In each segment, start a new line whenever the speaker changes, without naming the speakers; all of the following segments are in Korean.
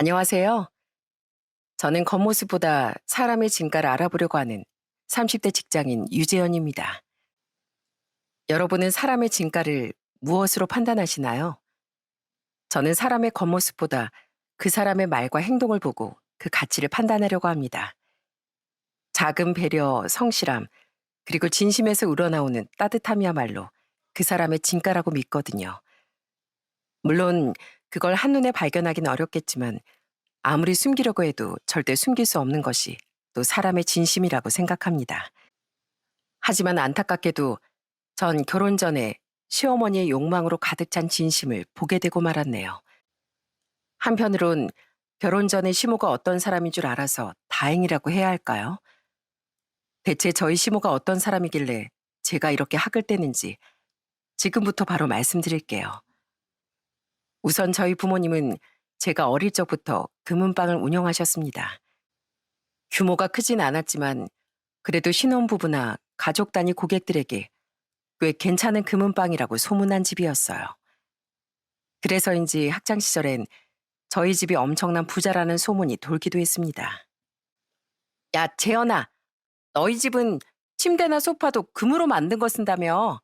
안녕하세요. 저는 겉모습보다 사람의 진가를 알아보려고 하는 30대 직장인 유재현입니다. 여러분은 사람의 진가를 무엇으로 판단하시나요? 저는 사람의 겉모습보다 그 사람의 말과 행동을 보고 그 가치를 판단하려고 합니다. 작은 배려, 성실함, 그리고 진심에서 우러나오는 따뜻함이야말로 그 사람의 진가라고 믿거든요. 물론 그걸 한눈에 발견하기는 어렵겠지만 아무리 숨기려고 해도 절대 숨길 수 없는 것이 또 사람의 진심이라고 생각합니다. 하지만 안타깝게도 전 결혼 전에 시어머니의 욕망으로 가득 찬 진심을 보게 되고 말았네요. 한편으론 결혼 전에 시모가 어떤 사람인 줄 알아서 다행이라고 해야 할까요? 대체 저희 시모가 어떤 사람이길래 제가 이렇게 학을 떼는지 지금부터 바로 말씀드릴게요. 우선 저희 부모님은 제가 어릴 적부터 금은방을 운영하셨습니다. 규모가 크진 않았지만 그래도 신혼부부나 가족 단위 고객들에게 꽤 괜찮은 금은방이라고 소문난 집이었어요. 그래서인지 학창 시절엔 저희 집이 엄청난 부자라는 소문이 돌기도 했습니다. 야, 재현아, 너희 집은 침대나 소파도 금으로 만든 거 쓴다며?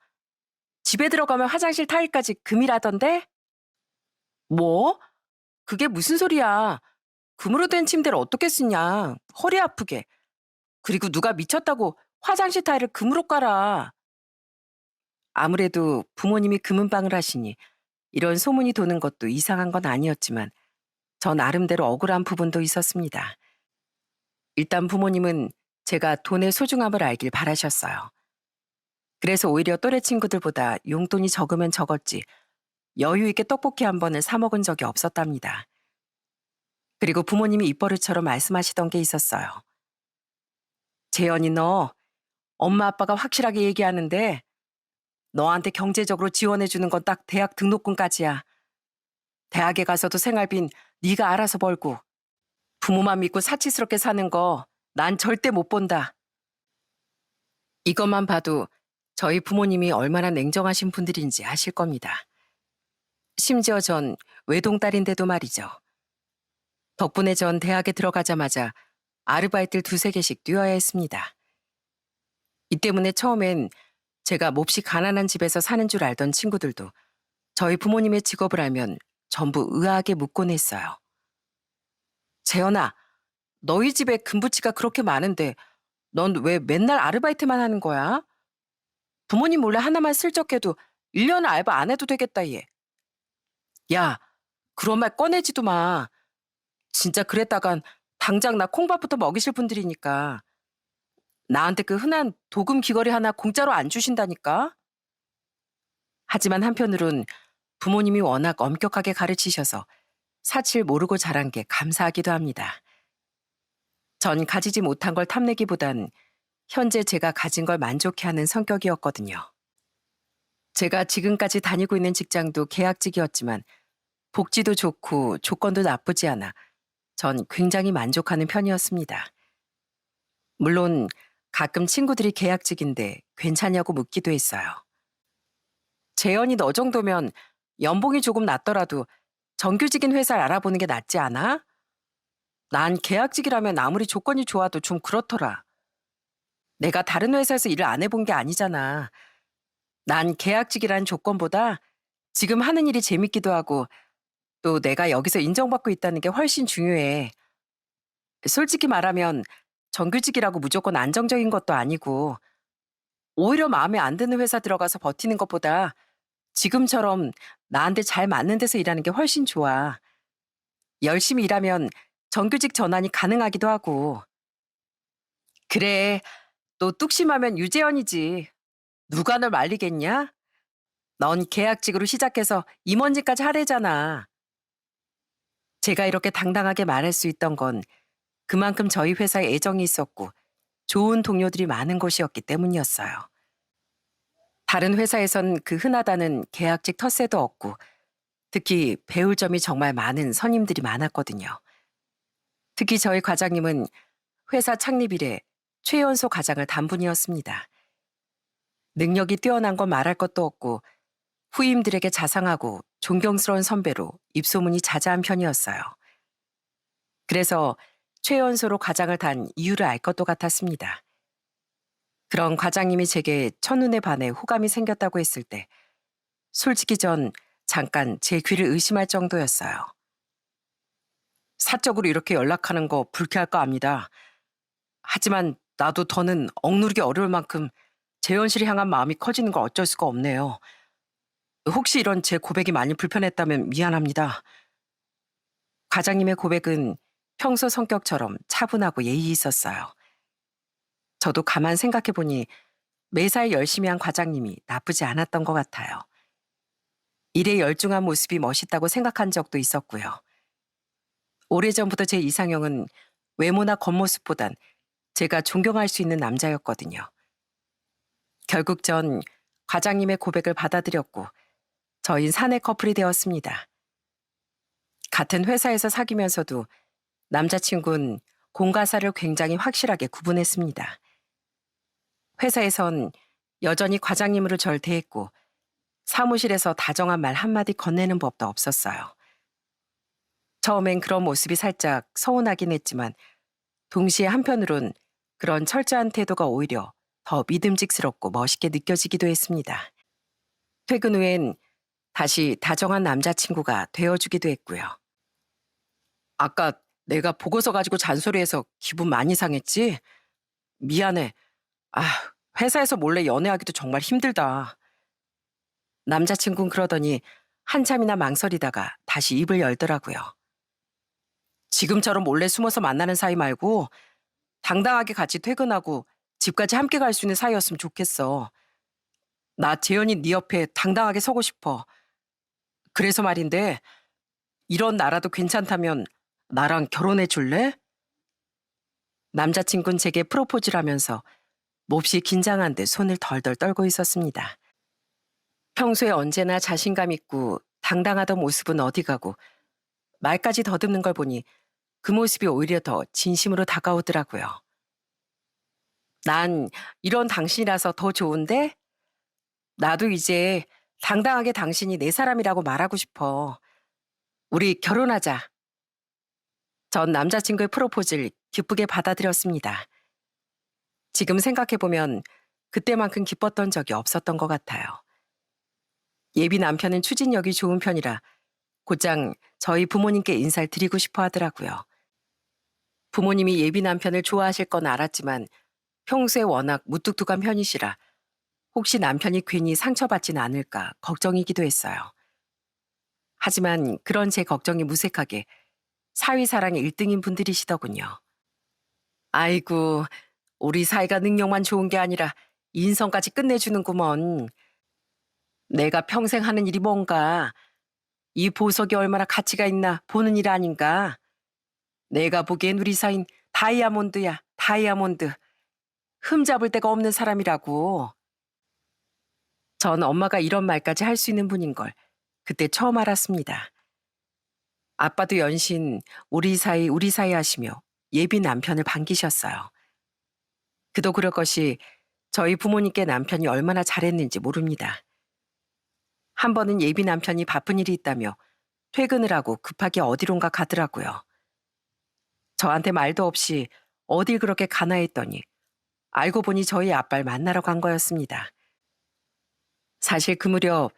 집에 들어가면 화장실 타일까지 금이라던데? 뭐? 그게 무슨 소리야? 금으로 된 침대를 어떻게 쓰냐? 허리 아프게. 그리고 누가 미쳤다고 화장실 타일을 금으로 깔아. 아무래도 부모님이 금은방을 하시니 이런 소문이 도는 것도 이상한 건 아니었지만 저 나름대로 억울한 부분도 있었습니다. 일단 부모님은 제가 돈의 소중함을 알길 바라셨어요. 그래서 오히려 또래 친구들보다 용돈이 적으면 적었지 여유 있게 떡볶이 한 번을 사 먹은 적이 없었답니다. 그리고 부모님이 입버릇처럼 말씀하시던 게 있었어요. 재현이 너 엄마 아빠가 확실하게 얘기하는데 너한테 경제적으로 지원해 주는 건 딱 대학 등록금까지야. 대학에 가서도 생활비는 네가 알아서 벌고 부모만 믿고 사치스럽게 사는 거 난 절대 못 본다. 이것만 봐도 저희 부모님이 얼마나 냉정하신 분들인지 아실 겁니다. 심지어 전 외동딸인데도 말이죠. 덕분에 전 대학에 들어가자마자 아르바이트를 두세 개씩 뛰어야 했습니다. 이 때문에 처음엔 제가 몹시 가난한 집에서 사는 줄 알던 친구들도 저희 부모님의 직업을 알면 전부 의아하게 묻곤 했어요. 재현아, 너희 집에 금부치가 그렇게 많은데 넌 왜 맨날 아르바이트만 하는 거야? 부모님 몰래 하나만 슬쩍 해도 1년 알바 안 해도 되겠다 얘. 야, 그런 말 꺼내지도 마. 진짜 그랬다간 당장 나 콩밥부터 먹이실 분들이니까. 나한테 그 흔한 도금 귀걸이 하나 공짜로 안 주신다니까. 하지만 한편으론 부모님이 워낙 엄격하게 가르치셔서 사칠 모르고 자란 게 감사하기도 합니다. 전 가지지 못한 걸 탐내기보단 현재 제가 가진 걸 만족해하는 성격이었거든요. 제가 지금까지 다니고 있는 직장도 계약직이었지만 복지도 좋고 조건도 나쁘지 않아 전 굉장히 만족하는 편이었습니다. 물론 가끔 친구들이 계약직인데 괜찮냐고 묻기도 했어요. 재현이 너 정도면 연봉이 조금 낮더라도 정규직인 회사를 알아보는 게 낫지 않아? 난 계약직이라면 아무리 조건이 좋아도 좀 그렇더라. 내가 다른 회사에서 일을 안 해본 게 아니잖아. 난 계약직이라는 조건보다 지금 하는 일이 재밌기도 하고 또 내가 여기서 인정받고 있다는 게 훨씬 중요해. 솔직히 말하면 정규직이라고 무조건 안정적인 것도 아니고 오히려 마음에 안 드는 회사 들어가서 버티는 것보다 지금처럼 나한테 잘 맞는 데서 일하는 게 훨씬 좋아. 열심히 일하면 정규직 전환이 가능하기도 하고. 그래, 또 뚝심하면 유재현이지. 누가 널 말리겠냐? 넌 계약직으로 시작해서 임원직까지 하래잖아. 제가 이렇게 당당하게 말할 수 있던 건 그만큼 저희 회사에 애정이 있었고 좋은 동료들이 많은 곳이었기 때문이었어요. 다른 회사에선 그 흔하다는 계약직 텃세도 없고 특히 배울 점이 정말 많은 선임들이 많았거든요. 특히 저희 과장님은 회사 창립 이래 최연소 과장을 단 분이었습니다. 능력이 뛰어난 건 말할 것도 없고 후임들에게 자상하고 존경스러운 선배로 입소문이 자자한 편이었어요. 그래서 최연소로 과장을 단 이유를 알 것도 같았습니다. 그런 과장님이 제게 첫눈에 반해 호감이 생겼다고 했을 때 솔직히 전 잠깐 제 귀를 의심할 정도였어요. 사적으로 이렇게 연락하는 거 불쾌할 거 압니다. 하지만 나도 더는 억누르기 어려울 만큼 재현 씨를 향한 마음이 커지는 걸 어쩔 수가 없네요. 혹시 이런 제 고백이 많이 불편했다면 미안합니다. 과장님의 고백은 평소 성격처럼 차분하고 예의 있었어요. 저도 가만 생각해 보니 매사에 열심히 한 과장님이 나쁘지 않았던 것 같아요. 일에 열중한 모습이 멋있다고 생각한 적도 있었고요. 오래전부터 제 이상형은 외모나 겉모습보단 제가 존경할 수 있는 남자였거든요. 결국 전 과장님의 고백을 받아들였고 저희는 사내 커플이 되었습니다. 같은 회사에서 사귀면서도 남자친구는 공과사를 굉장히 확실하게 구분했습니다. 회사에선 여전히 과장님으로 절 대했고 사무실에서 다정한 말 한마디 건네는 법도 없었어요. 처음엔 그런 모습이 살짝 서운하긴 했지만 동시에 한편으론 그런 철저한 태도가 오히려 더 믿음직스럽고 멋있게 느껴지기도 했습니다. 퇴근 후엔 다시 다정한 남자친구가 되어주기도 했고요. 아까 내가 보고서 가지고 잔소리해서 기분 많이 상했지? 미안해. 아, 회사에서 몰래 연애하기도 정말 힘들다. 남자친구는 그러더니 한참이나 망설이다가 다시 입을 열더라고요. 지금처럼 몰래 숨어서 만나는 사이 말고 당당하게 같이 퇴근하고 집까지 함께 갈 수 있는 사이였으면 좋겠어. 나 재현이 네 옆에 당당하게 서고 싶어. 그래서 말인데 이런 나라도 괜찮다면 나랑 결혼해 줄래? 남자친구는 제게 프로포즈를 하면서 몹시 긴장한 듯 손을 덜덜 떨고 있었습니다. 평소에 언제나 자신감 있고 당당하던 모습은 어디 가고 말까지 더듬는 걸 보니 그 모습이 오히려 더 진심으로 다가오더라고요. 난 이런 당신이라서 더 좋은데? 나도 이제 당당하게 당신이 내 사람이라고 말하고 싶어. 우리 결혼하자. 전 남자친구의 프로포즈를 기쁘게 받아들였습니다. 지금 생각해보면 그때만큼 기뻤던 적이 없었던 것 같아요. 예비 남편은 추진력이 좋은 편이라 곧장 저희 부모님께 인사를 드리고 싶어 하더라고요. 부모님이 예비 남편을 좋아하실 건 알았지만 평소에 워낙 무뚝뚝한 편이시라 혹시 남편이 괜히 상처받진 않을까 걱정이기도 했어요. 하지만 그런 제 걱정이 무색하게 사위사랑의 1등인 분들이시더군요. 아이고, 우리 사이가 능력만 좋은 게 아니라 인성까지 끝내주는구먼. 내가 평생 하는 일이 뭔가, 이 보석이 얼마나 가치가 있나 보는 일 아닌가. 내가 보기엔 우리 사이는 다이아몬드야, 다이아몬드. 흠잡을 데가 없는 사람이라고. 전 엄마가 이런 말까지 할 수 있는 분인 걸 그때 처음 알았습니다. 아빠도 연신 우리 사이 하시며 예비 남편을 반기셨어요. 그도 그럴 것이 저희 부모님께 남편이 얼마나 잘했는지 모릅니다. 한 번은 예비 남편이 바쁜 일이 있다며 퇴근을 하고 급하게 어디론가 가더라고요. 저한테 말도 없이 어딜 그렇게 가나 했더니 알고 보니 저희 아빠를 만나러 간 거였습니다. 사실 그 무렵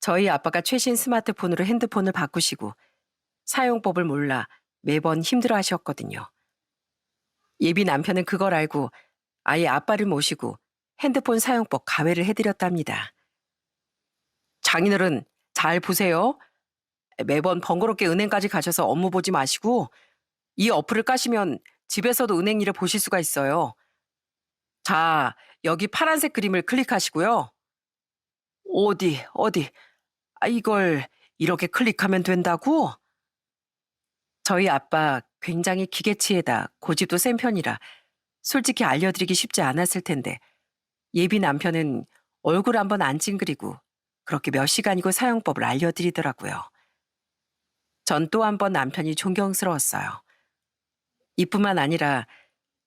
저희 아빠가 최신 스마트폰으로 핸드폰을 바꾸시고 사용법을 몰라 매번 힘들어 하셨거든요. 예비 남편은 그걸 알고 아예 아빠를 모시고 핸드폰 사용법 가회를 해드렸답니다. 장인어른 잘 보세요. 매번 번거롭게 은행까지 가셔서 업무 보지 마시고 이 어플을 까시면 집에서도 은행 일을 보실 수가 있어요. 자, 여기 파란색 그림을 클릭하시고요. 어디. 아, 이걸 이렇게 클릭하면 된다고? 저희 아빠 굉장히 기계치에다 고집도 센 편이라 솔직히 알려드리기 쉽지 않았을 텐데 예비 남편은 얼굴 한번 안 찡그리고 그렇게 몇 시간이고 사용법을 알려드리더라고요. 전 또 한 번 남편이 존경스러웠어요. 이뿐만 아니라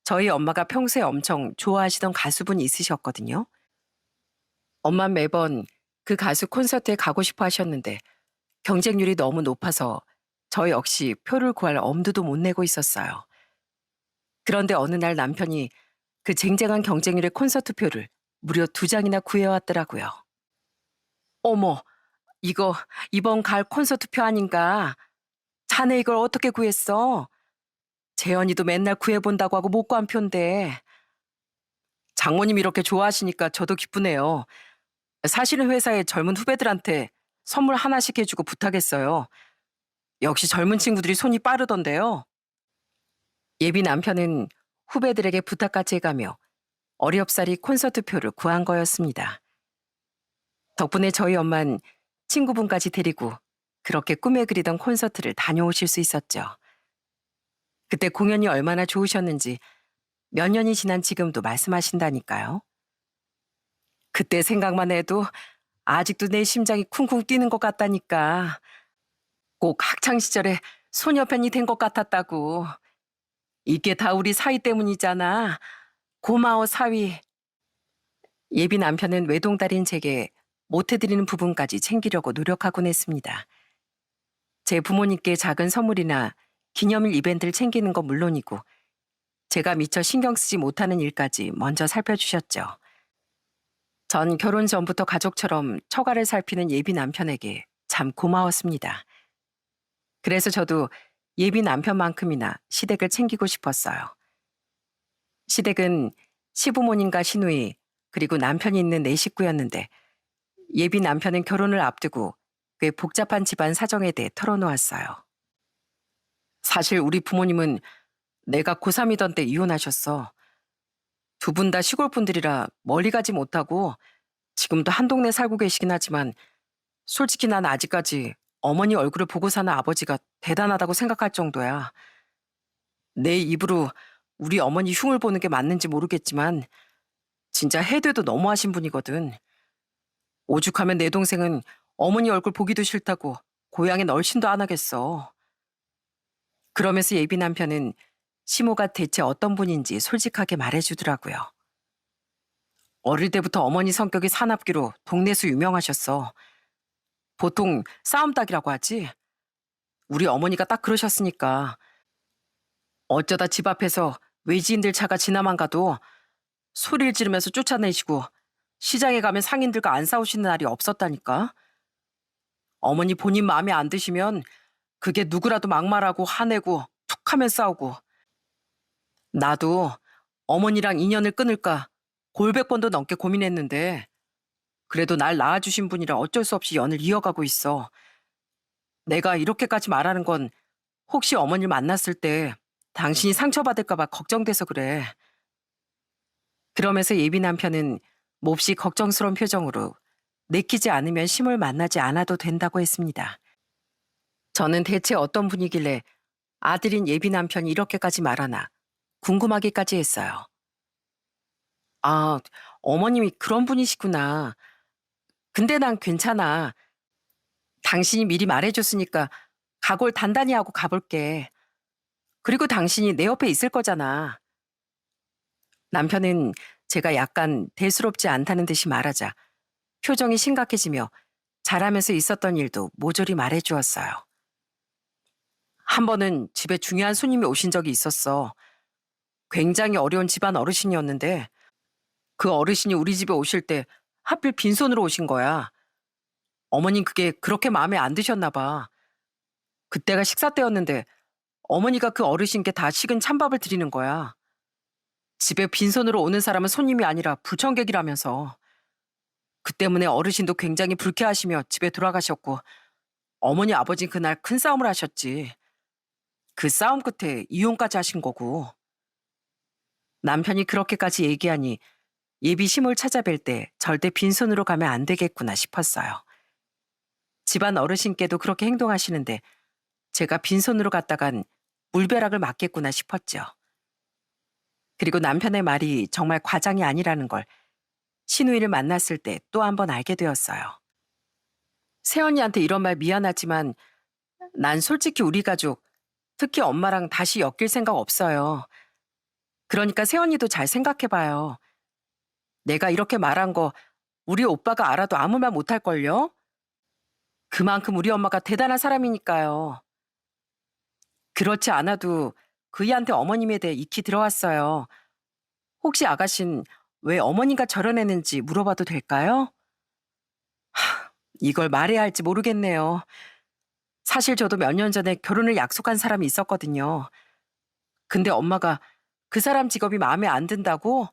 저희 엄마가 평소에 엄청 좋아하시던 가수분이 있으셨거든요. 엄만 매번 그 가수 콘서트에 가고 싶어 하셨는데 경쟁률이 너무 높아서 저 역시 표를 구할 엄두도 못 내고 있었어요. 그런데 어느 날 남편이 그 쟁쟁한 경쟁률의 콘서트 표를 무려 2장이나 구해왔더라고요. 어머, 이거 이번 가을 콘서트 표 아닌가? 자네 이걸 어떻게 구했어? 재현이도 맨날 구해본다고 하고 못 구한 표인데. 장모님 이렇게 좋아하시니까 저도 기쁘네요. 사실은 회사에 젊은 후배들한테 선물 하나씩 해주고 부탁했어요. 역시 젊은 친구들이 손이 빠르던데요. 예비 남편은 후배들에게 부탁까지 해가며 어렵사리 콘서트 표를 구한 거였습니다. 덕분에 저희 엄만 친구분까지 데리고 그렇게 꿈에 그리던 콘서트를 다녀오실 수 있었죠. 그때 공연이 얼마나 좋으셨는지 몇 년이 지난 지금도 말씀하신다니까요. 그때 생각만 해도 아직도 내 심장이 쿵쿵 뛰는 것 같다니까. 꼭 학창 시절에 소녀 팬이 된 것 같았다고. 이게 다 우리 사위 때문이잖아. 고마워, 사위. 예비 남편은 외동딸인 제게 못해드리는 부분까지 챙기려고 노력하곤 했습니다. 제 부모님께 작은 선물이나 기념일 이벤트를 챙기는 건 물론이고 제가 미처 신경 쓰지 못하는 일까지 먼저 살펴주셨죠. 전 결혼 전부터 가족처럼 처가를 살피는 예비 남편에게 참 고마웠습니다. 그래서 저도 예비 남편만큼이나 시댁을 챙기고 싶었어요. 시댁은 시부모님과 시누이 그리고 남편이 있는 네 식구였는데 예비 남편은 결혼을 앞두고 꽤 복잡한 집안 사정에 대해 털어놓았어요. 사실 우리 부모님은 내가 고3이던 때 이혼하셨어. 두 분 다 시골 분들이라 멀리 가지 못하고 지금도 한 동네 살고 계시긴 하지만 솔직히 난 아직까지 어머니 얼굴을 보고 사는 아버지가 대단하다고 생각할 정도야. 내 입으로 우리 어머니 흉을 보는 게 맞는지 모르겠지만 진짜 해돼도 너무하신 분이거든. 오죽하면 내 동생은 어머니 얼굴 보기도 싫다고 고향엔 얼씬도 안 하겠어. 그러면서 예비 남편은 시모가 대체 어떤 분인지 솔직하게 말해주더라고요. 어릴 때부터 어머니 성격이 사납기로 동네에서 유명하셨어. 보통 싸움닭이라고 하지? 우리 어머니가 딱 그러셨으니까. 어쩌다 집 앞에서 외지인들 차가 지나만 가도 소리를 지르면서 쫓아내시고 시장에 가면 상인들과 안 싸우시는 날이 없었다니까. 어머니 본인 마음에 안 드시면 그게 누구라도 막말하고 화내고 툭하면 싸우고. 나도 어머니랑 인연을 끊을까 골백 번도 넘게 고민했는데 그래도 날 낳아주신 분이라 어쩔 수 없이 연을 이어가고 있어. 내가 이렇게까지 말하는 건 혹시 어머니를 만났을 때 당신이 상처받을까 봐 걱정돼서 그래. 그러면서 예비 남편은 몹시 걱정스러운 표정으로 내키지 않으면 심을 만나지 않아도 된다고 했습니다. 저는 대체 어떤 분이길래 아들인 예비 남편이 이렇게까지 말하나 궁금하기까지 했어요. 아, 어머님이 그런 분이시구나. 근데 난 괜찮아. 당신이 미리 말해줬으니까 각오를 단단히 하고 가볼게. 그리고 당신이 내 옆에 있을 거잖아. 남편은 제가 약간 대수롭지 않다는 듯이 말하자 표정이 심각해지며 잘하면서 있었던 일도 모조리 말해주었어요. 한 번은 집에 중요한 손님이 오신 적이 있었어. 굉장히 어려운 집안 어르신이었는데 그 어르신이 우리 집에 오실 때 하필 빈손으로 오신 거야. 어머님 그게 그렇게 마음에 안 드셨나 봐. 그때가 식사 때였는데 어머니가 그 어르신께 다 식은 찬밥을 드리는 거야. 집에 빈손으로 오는 사람은 손님이 아니라 불청객이라면서. 그 때문에 어르신도 굉장히 불쾌하시며 집에 돌아가셨고 어머니 아버진 그날 큰 싸움을 하셨지. 그 싸움 끝에 이혼까지 하신 거고. 남편이 그렇게까지 얘기하니 예비 시몰 찾아뵐 때 절대 빈손으로 가면 안 되겠구나 싶었어요. 집안 어르신께도 그렇게 행동하시는데 제가 빈손으로 갔다간 물벼락을 맞겠구나 싶었죠. 그리고 남편의 말이 정말 과장이 아니라는 걸 시누이를 만났을 때 또 한 번 알게 되었어요. 새언니한테 이런 말 미안하지만 난 솔직히 우리 가족, 특히 엄마랑 다시 엮일 생각 없어요. 그러니까 새언니도 잘 생각해봐요. 내가 이렇게 말한 거 우리 오빠가 알아도 아무 말 못할걸요? 그만큼 우리 엄마가 대단한 사람이니까요. 그렇지 않아도 그이한테 어머님에 대해 익히 들어왔어요. 혹시 아가씨는 왜 어머니가 저런 애는지 물어봐도 될까요? 이걸 말해야 할지 모르겠네요. 사실 저도 몇 년 전에 결혼을 약속한 사람이 있었거든요. 근데 엄마가 그 사람 직업이 마음에 안 든다고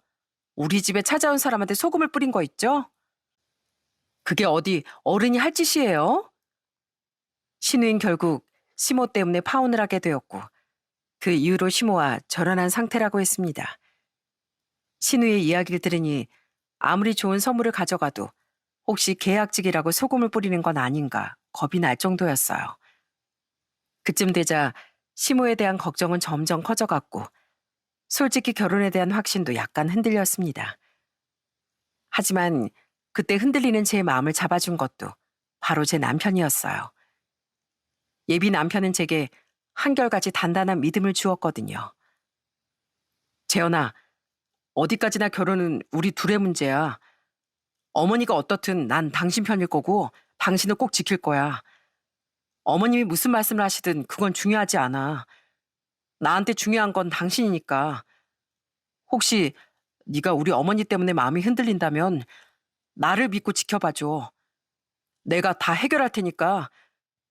우리 집에 찾아온 사람한테 소금을 뿌린 거 있죠? 그게 어디 어른이 할 짓이에요? 신우인 결국 시모 때문에 파혼을 하게 되었고 그 이후로 시모와 절연한 상태라고 했습니다. 신우의 이야기를 들으니 아무리 좋은 선물을 가져가도 혹시 계약직이라고 소금을 뿌리는 건 아닌가 겁이 날 정도였어요. 그쯤 되자 시모에 대한 걱정은 점점 커져갔고 솔직히 결혼에 대한 확신도 약간 흔들렸습니다. 하지만 그때 흔들리는 제 마음을 잡아준 것도 바로 제 남편이었어요. 예비 남편은 제게 한결같이 단단한 믿음을 주었거든요. 재현아, 어디까지나 결혼은 우리 둘의 문제야. 어머니가 어떻든 난 당신 편일 거고 당신을 꼭 지킬 거야. 어머님이 무슨 말씀을 하시든 그건 중요하지 않아. 나한테 중요한 건 당신이니까. 혹시 네가 우리 어머니 때문에 마음이 흔들린다면 나를 믿고 지켜봐줘. 내가 다 해결할 테니까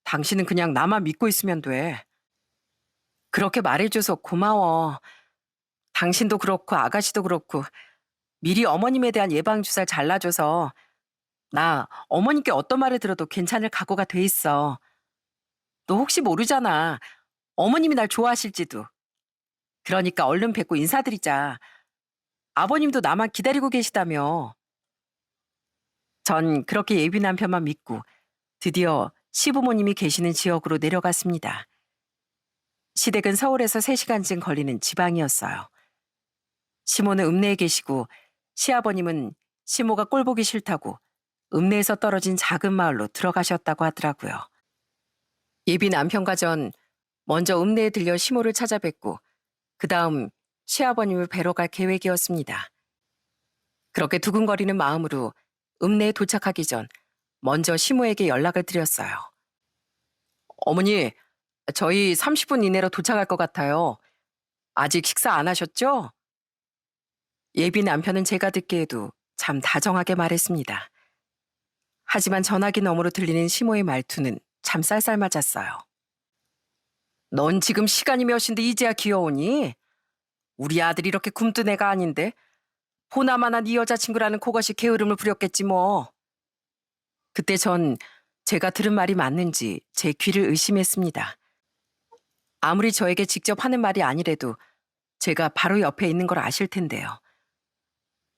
당신은 그냥 나만 믿고 있으면 돼. 그렇게 말해줘서 고마워. 당신도 그렇고 아가씨도 그렇고 미리 어머님에 대한 예방주사를 잘라줘서 나 어머님께 어떤 말을 들어도 괜찮을 각오가 돼 있어. 너 혹시 모르잖아. 어머님이 날 좋아하실지도. 그러니까 얼른 뵙고 인사드리자. 아버님도 나만 기다리고 계시다며. 전 그렇게 예비 남편만 믿고 드디어 시부모님이 계시는 지역으로 내려갔습니다. 시댁은 서울에서 3시간쯤 걸리는 지방이었어요. 시모는 읍내에 계시고 시아버님은 시모가 꼴보기 싫다고 읍내에서 떨어진 작은 마을로 들어가셨다고 하더라고요. 예비 남편과 전 먼저 읍내에 들려 시모를 찾아뵙고 그 다음 시아버님을 뵈러 갈 계획이었습니다. 그렇게 두근거리는 마음으로 읍내에 도착하기 전 먼저 시모에게 연락을 드렸어요. 어머니, 저희 30분 이내로 도착할 것 같아요. 아직 식사 안 하셨죠? 예비 남편은 제가 듣기에도 참 다정하게 말했습니다. 하지만 전화기 너머로 들리는 시모의 말투는 참 쌀쌀맞았어요. 넌 지금 시간이 몇인데 이제야 귀여우니? 우리 아들이 이렇게 굼뜬 애가 아닌데 보나마나 네 여자친구라는 그것이 게으름을 부렸겠지 뭐. 그때 전 제가 들은 말이 맞는지 제 귀를 의심했습니다. 아무리 저에게 직접 하는 말이 아니래도 제가 바로 옆에 있는 걸 아실 텐데요.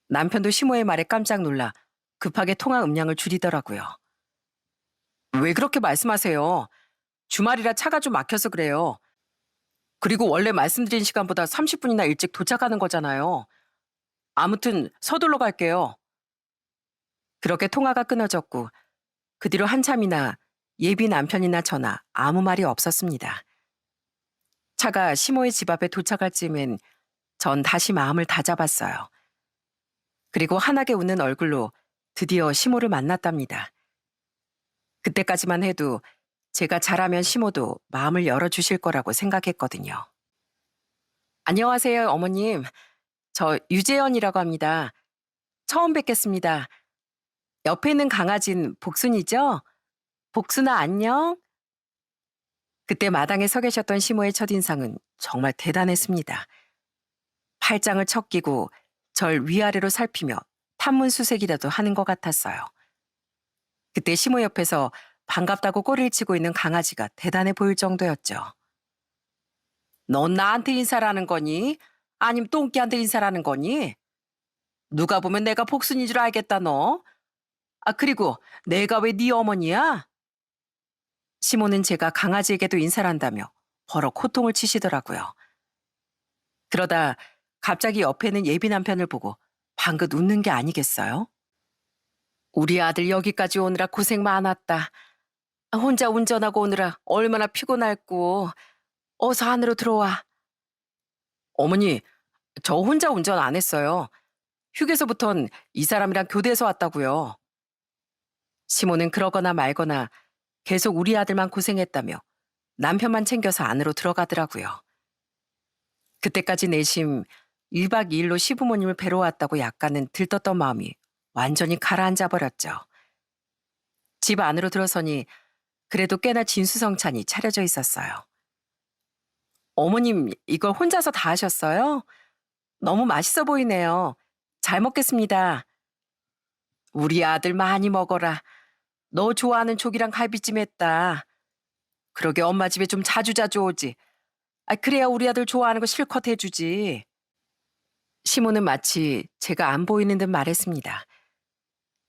남편도 시모의 말에 깜짝 놀라 급하게 통화 음량을 줄이더라고요. 왜 그렇게 말씀하세요? 주말이라 차가 좀 막혀서 그래요. 그리고 원래 말씀드린 시간보다 30분이나 일찍 도착하는 거잖아요. 아무튼 서둘러 갈게요. 그렇게 통화가 끊어졌고 그 뒤로 한참이나 예비 남편이나 저나 아무 말이 없었습니다. 차가 시모의 집 앞에 도착할 즈음엔 전 다시 마음을 다잡았어요. 그리고 환하게 웃는 얼굴로 드디어 시모를 만났답니다. 그때까지만 해도 제가 잘하면 시모도 마음을 열어주실 거라고 생각했거든요. 안녕하세요, 어머님. 저 유재현이라고 합니다. 처음 뵙겠습니다. 옆에 있는 강아지는 복순이죠? 복순아, 안녕? 그때 마당에 서 계셨던 시모의 첫인상은 정말 대단했습니다. 팔짱을 척 끼고 절 위아래로 살피며 탐문수색이라도 하는 것 같았어요. 그때 시모 옆에서 반갑다고 꼬리를 치고 있는 강아지가 대단해 보일 정도였죠. 넌 나한테 인사를 하는 거니? 아님 똥개한테 인사를 하는 거니? 누가 보면 내가 복순인 줄 알겠다 너. 아 그리고 내가 왜 네 어머니야? 시모는 제가 강아지에게도 인사를 한다며 버럭 호통을 치시더라고요. 그러다 갑자기 옆에는 예비 남편을 보고 방긋 웃는 게 아니겠어요? 우리 아들 여기까지 오느라 고생 많았다. 혼자 운전하고 오느라 얼마나 피곤할고. 어서 안으로 들어와. 어머니, 저 혼자 운전 안 했어요. 휴게소부턴 이 사람이랑 교대해서 왔다고요. 시모는 그러거나 말거나 계속 우리 아들만 고생했다며 남편만 챙겨서 안으로 들어가더라고요. 그때까지 내심 1박 2일로 시부모님을 뵈러 왔다고 약간은 들떴던 마음이 완전히 가라앉아 버렸죠. 집 안으로 들어서니 그래도 꽤나 진수성찬이 차려져 있었어요. 어머님, 이걸 혼자서 다 하셨어요? 너무 맛있어 보이네요. 잘 먹겠습니다. 우리 아들 많이 먹어라. 너 좋아하는 족이랑 갈비찜 했다. 그러게 엄마 집에 좀 자주자주 오지. 그래야 우리 아들 좋아하는 거 실컷 해주지. 시모는 마치 제가 안 보이는 듯 말했습니다.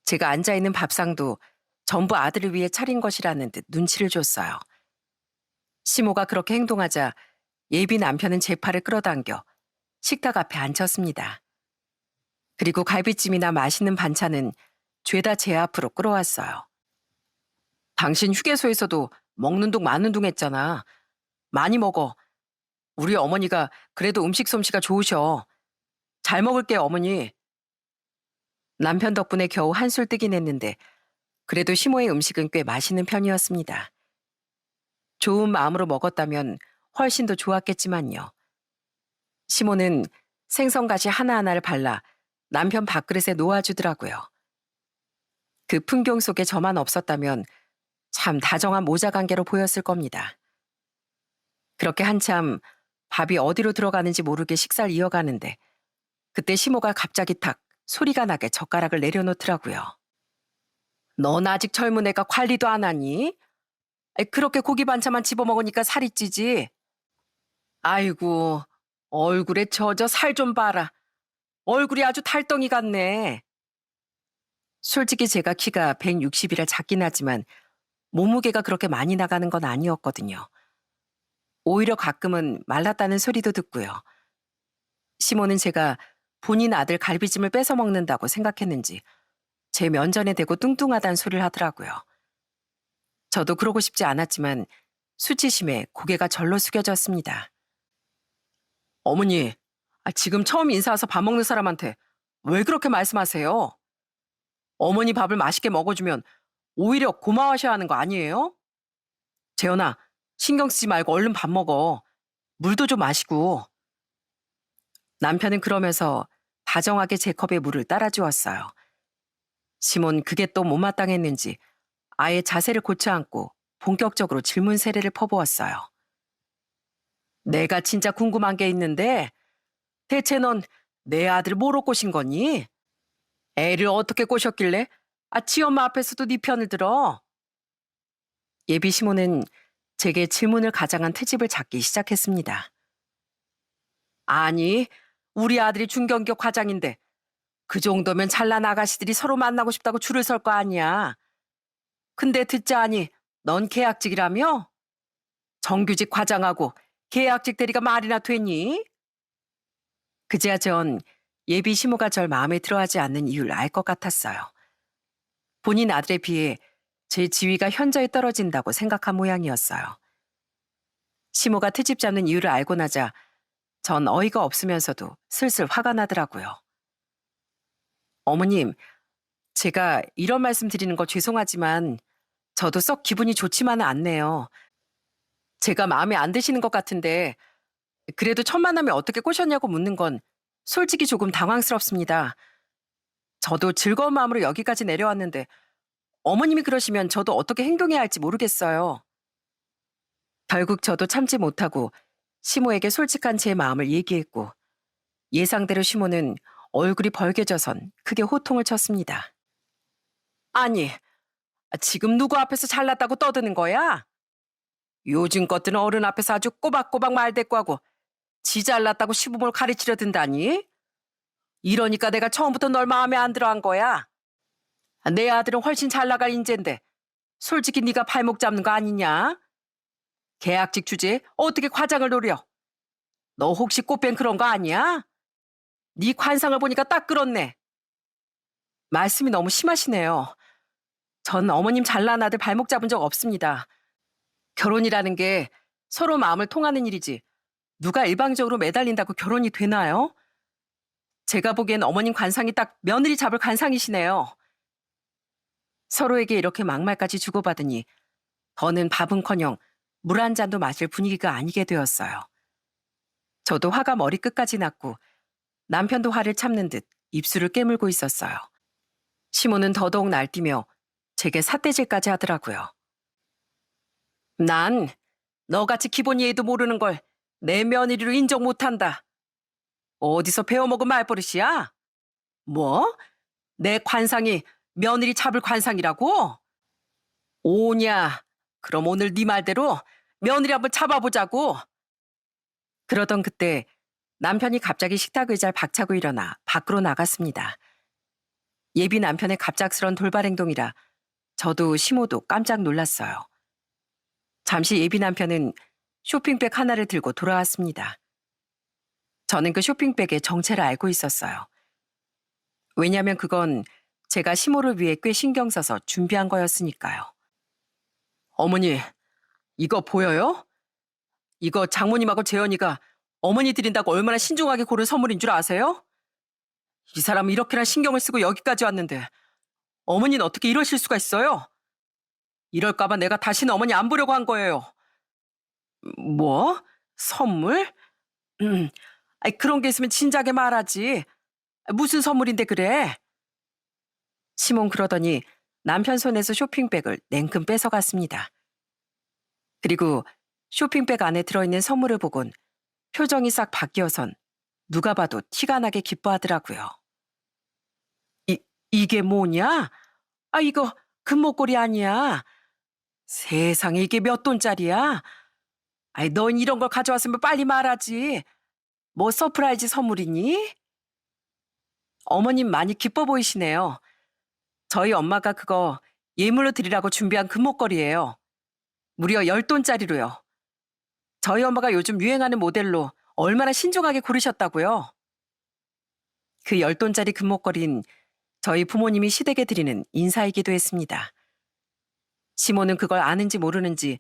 제가 앉아있는 밥상도 전부 아들을 위해 차린 것이라는 듯 눈치를 줬어요. 시모가 그렇게 행동하자 예비 남편은 제 팔을 끌어당겨 식탁 앞에 앉혔습니다. 그리고 갈비찜이나 맛있는 반찬은 죄다 제 앞으로 끌어왔어요. 당신 휴게소에서도 먹는 둥 마는 둥 했잖아. 많이 먹어. 우리 어머니가 그래도 음식 솜씨가 좋으셔. 잘 먹을게, 어머니. 남편 덕분에 겨우 한술 뜨긴 했는데 그래도 시모의 음식은 꽤 맛있는 편이었습니다. 좋은 마음으로 먹었다면 훨씬 더 좋았겠지만요. 시모는 생선가시 하나하나를 발라 남편 밥그릇에 놓아주더라고요. 그 풍경 속에 저만 없었다면 참 다정한 모자관계로 보였을 겁니다. 그렇게 한참 밥이 어디로 들어가는지 모르게 식사를 이어가는데 그때 시모가 갑자기 탁 소리가 나게 젓가락을 내려놓더라고요. 넌 아직 젊은 애가 관리도 안 하니? 그렇게 고기 반찬만 집어먹으니까 살이 찌지. 아이고, 얼굴에 젖어 살 좀 봐라. 얼굴이 아주 달덩이 같네. 솔직히 제가 키가 160이라 작긴 하지만 몸무게가 그렇게 많이 나가는 건 아니었거든요. 오히려 가끔은 말랐다는 소리도 듣고요. 시모는 제가 본인 아들 갈비찜을 뺏어 먹는다고 생각했는지 제 면전에 대고 뚱뚱하다는 소리를 하더라고요. 저도 그러고 싶지 않았지만 수치심에 고개가 절로 숙여졌습니다. 어머니, 지금 처음 인사와서 밥 먹는 사람한테 왜 그렇게 말씀하세요? 어머니 밥을 맛있게 먹어주면 오히려 고마워하셔야 하는 거 아니에요? 재현아, 신경 쓰지 말고 얼른 밥 먹어. 물도 좀 마시고. 남편은 그러면서 다정하게 제 컵에 물을 따라주었어요. 시몬 그게 또 못마땅했는지 아예 자세를 고쳐 앉고 본격적으로 질문 세례를 퍼부었어요. 내가 진짜 궁금한 게 있는데 대체 넌 내 아들 뭐로 꼬신 거니? 애를 어떻게 꼬셨길래 지엄마 앞에서도 네 편을 들어? 예비 시몬은 제게 질문을 가장한 트집을 잡기 시작했습니다. 아니, 우리 아들이 중견기업 과장인데 그 정도면 잘난 아가씨들이 서로 만나고 싶다고 줄을 설 거 아니야. 근데 듣자하니 넌 계약직이라며? 정규직 과장하고 계약직 대리가 말이나 되니? 그제야 전 예비 시모가 절 마음에 들어하지 않는 이유를 알 것 같았어요. 본인 아들에 비해 제 지위가 현저히 떨어진다고 생각한 모양이었어요. 시모가 트집 잡는 이유를 알고 나자 전 어이가 없으면서도 슬슬 화가 나더라고요. 어머님, 제가 이런 말씀 드리는 거 죄송하지만 저도 썩 기분이 좋지만은 않네요. 제가 마음에 안 드시는 것 같은데 그래도 첫 만남에 어떻게 꼬셨냐고 묻는 건 솔직히 조금 당황스럽습니다. 저도 즐거운 마음으로 여기까지 내려왔는데 어머님이 그러시면 저도 어떻게 행동해야 할지 모르겠어요. 결국 저도 참지 못하고 시모에게 솔직한 제 마음을 얘기했고 예상대로 시모는 얼굴이 벌개져선 크게 호통을 쳤습니다. 아니, 지금 누구 앞에서 잘났다고 떠드는 거야? 요즘 것들은 어른 앞에서 아주 꼬박꼬박 말대꾸하고 지 잘났다고 시부모를 가르치려 든다니? 이러니까 내가 처음부터 널 마음에 안 들어 한 거야. 내 아들은 훨씬 잘 나갈 인재인데 솔직히 네가 발목 잡는 거 아니냐? 계약직 주제에 어떻게 과장을 노려? 너 혹시 꽃뱀 그런 거 아니야? 네 관상을 보니까 딱 그렇네. 말씀이 너무 심하시네요. 전 어머님 잘난 아들 발목 잡은 적 없습니다. 결혼이라는 게 서로 마음을 통하는 일이지 누가 일방적으로 매달린다고 결혼이 되나요? 제가 보기엔 어머님 관상이 딱 며느리 잡을 관상이시네요. 서로에게 이렇게 막말까지 주고받으니 더는 밥은커녕 물 한 잔도 마실 분위기가 아니게 되었어요. 저도 화가 머리끝까지 났고 남편도 화를 참는 듯 입술을 깨물고 있었어요. 시모는 더더욱 날뛰며 제게 삿대질까지 하더라고요. 난 너같이 기본 예의도 모르는 걸 내 며느리로 인정 못한다. 어디서 배워먹은 말버릇이야? 뭐? 내 관상이 며느리 잡을 관상이라고? 오냐? 그럼 오늘 네 말대로 며느리 한번 잡아보자고. 그러던 그때 남편이 갑자기 식탁 의자를 박차고 일어나 밖으로 나갔습니다. 예비 남편의 갑작스런 돌발 행동이라 저도 시모도 깜짝 놀랐어요. 잠시 예비 남편은 쇼핑백 하나를 들고 돌아왔습니다. 저는 그 쇼핑백의 정체를 알고 있었어요. 왜냐하면 그건 제가 시모를 위해 꽤 신경 써서 준비한 거였으니까요. 어머니, 이거 보여요? 이거 장모님하고 재현이가 어머니 드린다고 얼마나 신중하게 고른 선물인 줄 아세요? 이 사람은 이렇게나 신경을 쓰고 여기까지 왔는데 어머니는 어떻게 이러실 수가 있어요? 이럴까봐 내가 다시는 어머니 안 보려고 한 거예요. 뭐? 선물? 음, 그런 게 있으면 진작에 말하지. 무슨 선물인데 그래? 시몬 그러더니 남편 손에서 쇼핑백을 냉큼 뺏어갔습니다. 그리고 쇼핑백 안에 들어있는 선물을 보곤 표정이 싹 바뀌어선 누가 봐도 티가 나게 기뻐하더라고요. 이게 뭐냐? 이거 금목걸이 아니야. 세상에 이게 몇 돈짜리야? 넌 이런 걸 가져왔으면 빨리 말하지. 뭐 서프라이즈 선물이니? 어머님 많이 기뻐 보이시네요. 저희 엄마가 그거 예물로 드리라고 준비한 금목걸이에요. 무려 10돈짜리로요. 저희 엄마가 요즘 유행하는 모델로 얼마나 신중하게 고르셨다고요. 그 10돈짜리 금목걸이는 저희 부모님이 시댁에 드리는 인사이기도 했습니다. 시모는 그걸 아는지 모르는지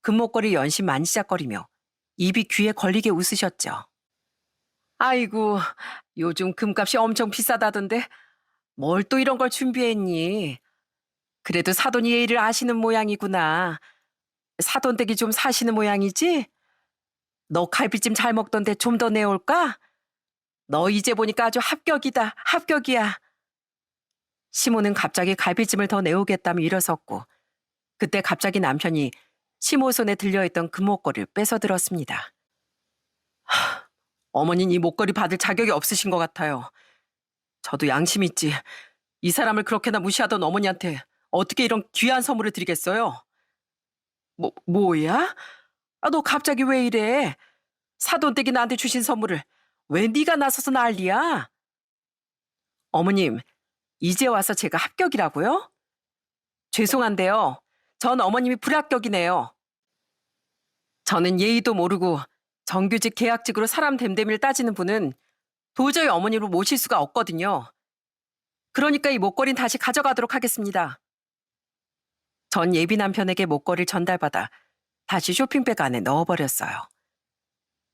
금목걸이 연신 만지작거리며 입이 귀에 걸리게 웃으셨죠. 아이고, 요즘 금값이 엄청 비싸다던데 뭘 또 이런 걸 준비했니? 그래도 사돈 예의를 아시는 모양이구나. 사돈댁이 좀 사시는 모양이지? 너 갈비찜 잘 먹던데 좀 더 내올까? 너 이제 보니까 아주 합격이다, 합격이야. 시모는 갑자기 갈비찜을 더 내오겠다며 일어섰고 그때 갑자기 남편이 시모 손에 들려있던 금목걸이를 뺏어들었습니다. 어머니는 이 목걸이 받을 자격이 없으신 것 같아요. 저도 양심 있지. 이 사람을 그렇게나 무시하던 어머니한테 어떻게 이런 귀한 선물을 드리겠어요? 뭐야? 너 갑자기 왜 이래? 사돈댁이 나한테 주신 선물을 왜 네가 나서서 난리야? 어머님, 이제 와서 제가 합격이라고요? 죄송한데요. 전 어머님이 불합격이네요. 저는 예의도 모르고 정규직 계약직으로 사람 됨됨이를 따지는 분은 도저히 어머니로 모실 수가 없거든요. 그러니까 이 목걸이는 다시 가져가도록 하겠습니다. 전 예비 남편에게 목걸이를 전달받아 다시 쇼핑백 안에 넣어버렸어요.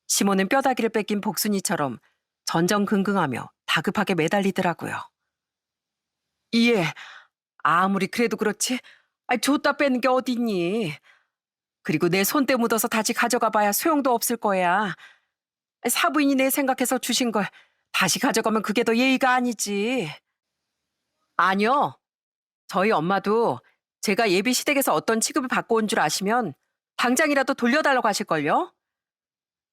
시모는 뼈다귀를 뺏긴 복순이처럼 전전긍긍하며 다급하게 매달리더라고요. 예, 아무리 그래도 그렇지. 줬다 빼는 게 어딨니? 그리고 내 손때 묻어서 다시 가져가 봐야 소용도 없을 거야. 사부인이 내 생각해서 주신 걸 다시 가져가면 그게 더 예의가 아니지. 아니요. 저희 엄마도 제가 예비 시댁에서 어떤 취급을 받고 온 줄 아시면 당장이라도 돌려달라고 하실걸요?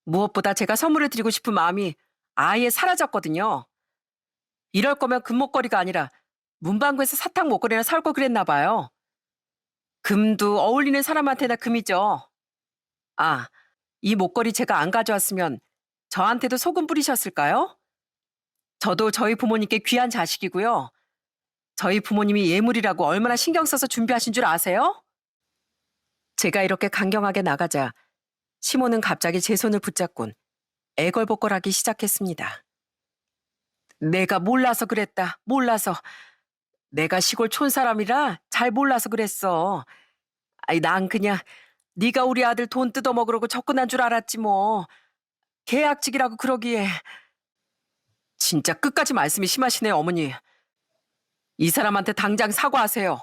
무엇보다 제가 선물을 드리고 싶은 마음이 아예 사라졌거든요. 이럴 거면 금목걸이가 아니라 문방구에서 사탕 목걸이나 사올 걸 그랬나 봐요. 금도 어울리는 사람한테나 금이죠. 이 목걸이 제가 안 가져왔으면 저한테도 소금 뿌리셨을까요? 저도 저희 부모님께 귀한 자식이고요. 저희 부모님이 예물이라고 얼마나 신경 써서 준비하신 줄 아세요? 제가 이렇게 강경하게 나가자 시모는 갑자기 제 손을 붙잡곤 애걸복걸하기 시작했습니다. 내가 몰라서 그랬다. 몰라서. 내가 시골 촌사람이라 잘 몰라서 그랬어. 난 그냥 네가 우리 아들 돈 뜯어먹으려고 접근한 줄 알았지 뭐. 계약직이라고 그러기에. 진짜 끝까지 말씀이 심하시네요, 어머니. 이 사람한테 당장 사과하세요.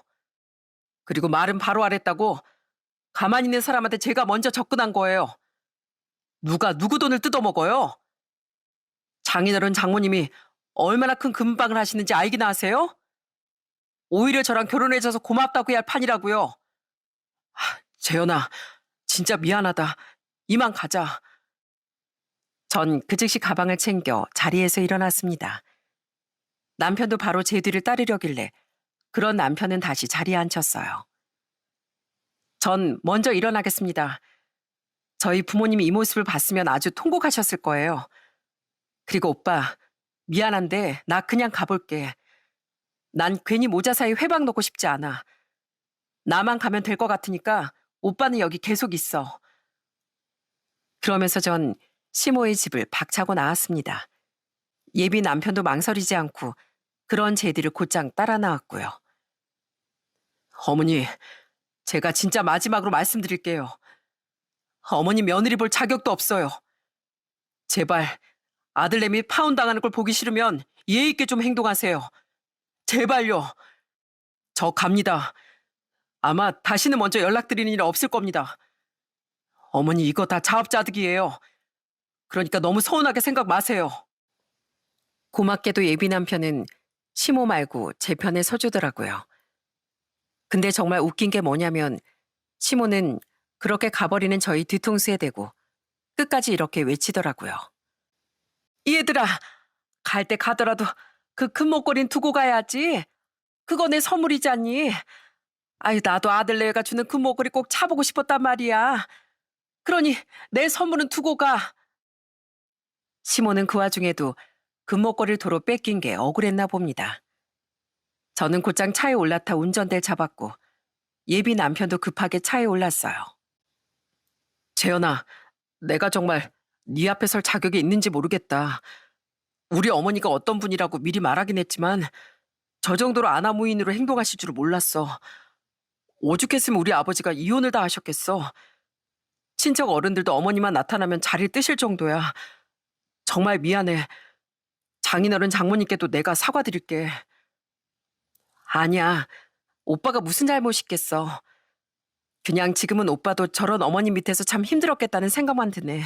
그리고 말은 바로 하랬다고 가만히 있는 사람한테 제가 먼저 접근한 거예요. 누가 누구 돈을 뜯어먹어요? 장인어른 장모님이 얼마나 큰 금방을 하시는지 알기나 하세요? 오히려 저랑 결혼해줘서 고맙다고 해야 할 판이라고요. 재현아, 진짜 미안하다. 이만 가자. 전 그 즉시 가방을 챙겨 자리에서 일어났습니다. 남편도 바로 제 뒤를 따르려길래 그런 남편은 다시 자리에 앉혔어요. 전 먼저 일어나겠습니다. 저희 부모님이 이 모습을 봤으면 아주 통곡하셨을 거예요. 그리고 오빠, 미안한데 나 그냥 가볼게. 난 괜히 모자 사이 회방 넣고 싶지 않아. 나만 가면 될 것 같으니까 오빠는 여기 계속 있어. 그러면서 전 시모의 집을 박차고 나왔습니다. 예비 남편도 망설이지 않고 그런 제 뒤를 곧장 따라 나왔고요. 어머니, 제가 진짜 마지막으로 말씀드릴게요. 어머니 며느리 볼 자격도 없어요. 제발 아들내미 파혼당하는 걸 보기 싫으면 예의 있게 좀 행동하세요. 제발요. 저 갑니다. 아마 다시는 먼저 연락드리는 일 없을 겁니다. 어머니 이거 다 자업자득이에요. 그러니까 너무 서운하게 생각 마세요. 고맙게도 예비 남편은 시모 말고 제 편에 서주더라고요. 근데 정말 웃긴 게 뭐냐면 시모는 그렇게 가버리는 저희 뒤통수에 대고 끝까지 이렇게 외치더라고요. 얘들아, 갈 때 가더라도 그 금목걸이는 두고 가야지. 그거 내 선물이잖니. 아유, 나도 아들내가 주는 금목걸이 꼭 차보고 싶었단 말이야. 그러니 내 선물은 두고 가. 시모는 그 와중에도 금목걸이를 도로 뺏긴 게 억울했나 봅니다. 저는 곧장 차에 올라타 운전대를 잡았고 예비 남편도 급하게 차에 올랐어요. 재현아, 내가 정말 네 앞에 설 자격이 있는지 모르겠다. 우리 어머니가 어떤 분이라고 미리 말하긴 했지만 저 정도로 아나무인으로 행동하실 줄을 몰랐어. 오죽했으면 우리 아버지가 이혼을 다 하셨겠어. 친척 어른들도 어머니만 나타나면 자리를 뜨실 정도야. 정말 미안해. 장인어른 장모님께도 내가 사과드릴게. 아니야. 오빠가 무슨 잘못이 있겠어. 그냥 지금은 오빠도 저런 어머님 밑에서 참 힘들었겠다는 생각만 드네.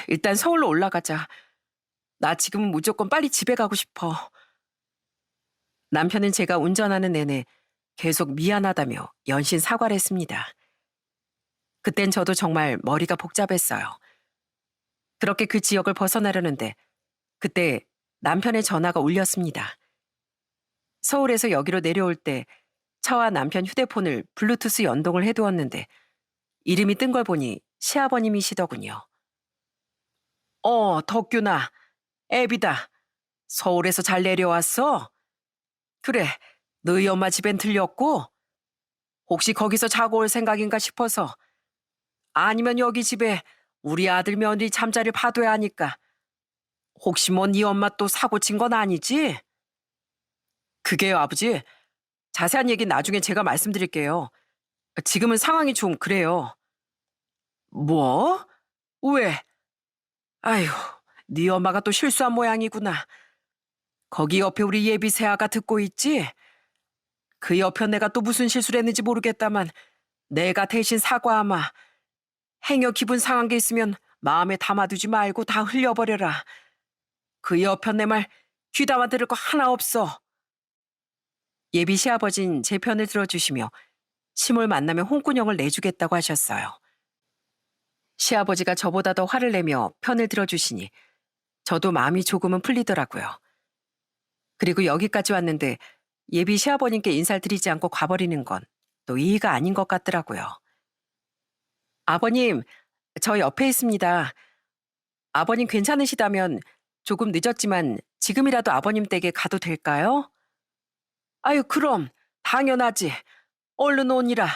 일단 서울로 올라가자. 나 지금은 무조건 빨리 집에 가고 싶어. 남편은 제가 운전하는 내내 계속 미안하다며 연신 사과를 했습니다. 그땐 저도 정말 머리가 복잡했어요. 그렇게 그 지역을 벗어나려는데 그때 남편의 전화가 울렸습니다. 서울에서 여기로 내려올 때 차와 남편 휴대폰을 블루투스 연동을 해두었는데 이름이 뜬 걸 보니 시아버님이시더군요. 덕균아, 애비다. 서울에서 잘 내려왔어? 그래, 너희 엄마 집엔 들렸고? 혹시 거기서 자고 올 생각인가 싶어서. 아니면 여기 집에 우리 아들 며느리 잠자리를 봐둬야 하니까. 혹시 뭐 네 엄마 또 사고 친 건 아니지? 그게요, 아버지. 자세한 얘기는 나중에 제가 말씀드릴게요. 지금은 상황이 좀 그래요. 뭐? 왜? 아휴, 네 엄마가 또 실수한 모양이구나. 거기 옆에 우리 예비 새아가 듣고 있지? 그 옆에 내가 또 무슨 실수를 했는지 모르겠다만 내가 대신 사과하마. 행여 기분 상한 게 있으면 마음에 담아두지 말고 다 흘려버려라. 그 옆에 내 말 귀담아 들을 거 하나 없어. 예비 시아버진 제 편을 들어주시며 심을 만나면 홍군형을 내주겠다고 하셨어요. 시아버지가 저보다 더 화를 내며 편을 들어주시니 저도 마음이 조금은 풀리더라고요. 그리고 여기까지 왔는데 예비 시아버님께 인사를 드리지 않고 가버리는 건 또 이의가 아닌 것 같더라고요. 아버님, 저 옆에 있습니다. 아버님 괜찮으시다면 조금 늦었지만 지금이라도 아버님 댁에 가도 될까요? 아유, 그럼 당연하지. 얼른 오니라.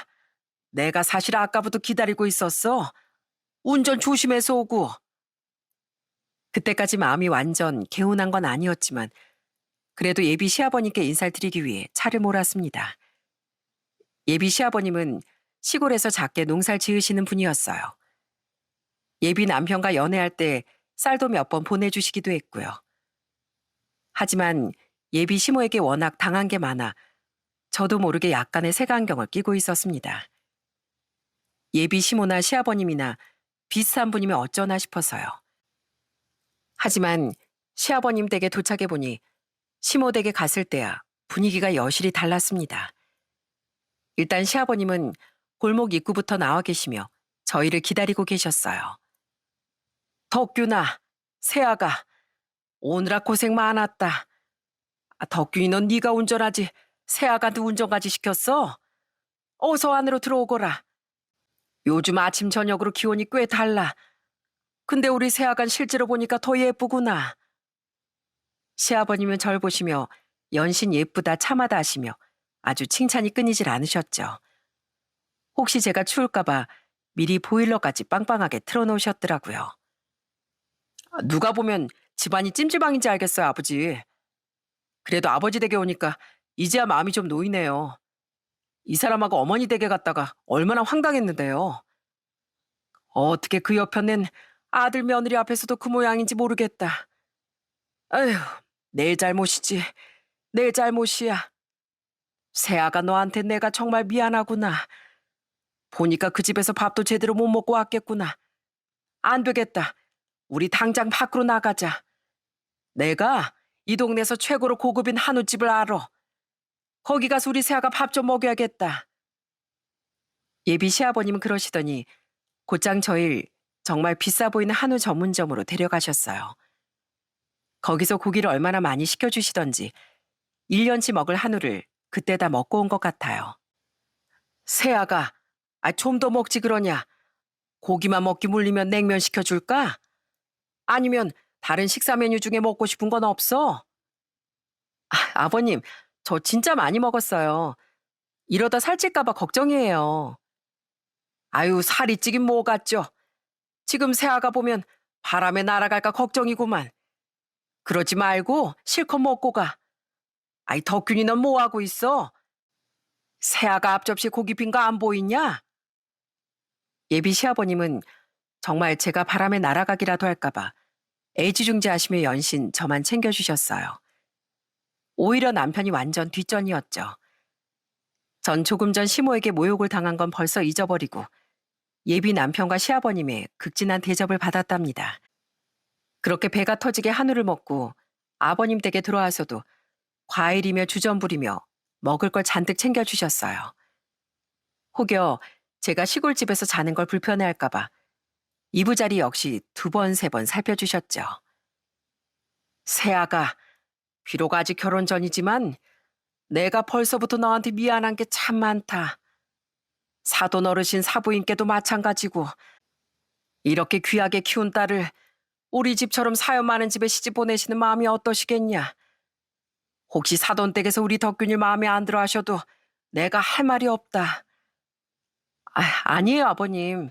내가 사실 아까부터 기다리고 있었어. 운전 조심해서 오고. 그때까지 마음이 완전 개운한 건 아니었지만 그래도 예비 시아버님께 인사를 드리기 위해 차를 몰았습니다. 예비 시아버님은 시골에서 작게 농사를 지으시는 분이었어요. 예비 남편과 연애할 때 쌀도 몇 번 보내주시기도 했고요. 하지만 예비 시모에게 워낙 당한 게 많아 저도 모르게 약간의 색안경을 끼고 있었습니다. 예비 시모나 시아버님이나 비슷한 분이면 어쩌나 싶어서요. 하지만 시아버님 댁에 도착해보니 시모 댁에 갔을 때야 분위기가 여실히 달랐습니다. 일단 시아버님은 골목 입구부터 나와 계시며 저희를 기다리고 계셨어요. 덕균아, 세아가 오느라 고생 많았다. 덕균이 넌 네가 운전하지 세아가도 운전까지 시켰어? 어서 안으로 들어오거라. 요즘 아침 저녁으로 기온이 꽤 달라. 근데 우리 세아간 실제로 보니까 더 예쁘구나. 시아버님은 절 보시며 연신 예쁘다 참하다 하시며 아주 칭찬이 끊이질 않으셨죠. 혹시 제가 추울까봐 미리 보일러까지 빵빵하게 틀어놓으셨더라고요. 누가 보면 집안이 찜질방인지 알겠어요, 아버지. 그래도 아버지 댁에 오니까 이제야 마음이 좀 놓이네요. 이 사람하고 어머니 댁에 갔다가 얼마나 황당했는데요. 어떻게 그 여편낸 아들 며느리 앞에서도 그 모양인지 모르겠다. 아휴, 내 잘못이지. 내 잘못이야. 세아가 너한테 내가 정말 미안하구나. 보니까 그 집에서 밥도 제대로 못 먹고 왔겠구나. 안 되겠다. 우리 당장 밖으로 나가자. 내가 이 동네에서 최고로 고급인 한우집을 알아. 거기 가서 우리 세아가 밥 좀 먹여야겠다. 예비 시아버님은 그러시더니 곧장 저희 정말 비싸 보이는 한우 전문점으로 데려가셨어요. 거기서 고기를 얼마나 많이 시켜주시던지 1년치 먹을 한우를 그때 다 먹고 온 것 같아요. 세아가 좀 더 먹지 그러냐? 고기만 먹기 물리면 냉면 시켜줄까? 아니면 다른 식사 메뉴 중에 먹고 싶은 건 없어? 아버님, 저 진짜 많이 먹었어요. 이러다 살찔까봐 걱정이에요. 아유, 살이 찌긴 뭐 같죠? 지금 세아가 보면 바람에 날아갈까 걱정이구만. 그러지 말고 실컷 먹고 가. 덕균이 넌 뭐 하고 있어? 세아가 앞접시 고기 빈 거 안 보이냐? 예비 시아버님은 정말 제가 바람에 날아가기라도 할까봐 애지중지하시며 연신 저만 챙겨주셨어요. 오히려 남편이 완전 뒷전이었죠. 전 조금 전 시모에게 모욕을 당한 건 벌써 잊어버리고 예비 남편과 시아버님의 극진한 대접을 받았답니다. 그렇게 배가 터지게 한우를 먹고 아버님 댁에 들어와서도 과일이며 주전부리며 먹을 걸 잔뜩 챙겨주셨어요. 혹여 제가 시골집에서 자는 걸 불편해할까봐 이부자리 역시 2번, 3번 살펴주셨죠. 세아가 비록 아직 결혼 전이지만 내가 벌써부터 너한테 미안한 게 참 많다. 사돈 어르신 사부인께도 마찬가지고 이렇게 귀하게 키운 딸을 우리 집처럼 사연 많은 집에 시집 보내시는 마음이 어떠시겠냐. 혹시 사돈 댁에서 우리 덕균이 마음에 안 들어 하셔도 내가 할 말이 없다. 아니에요, 아버님.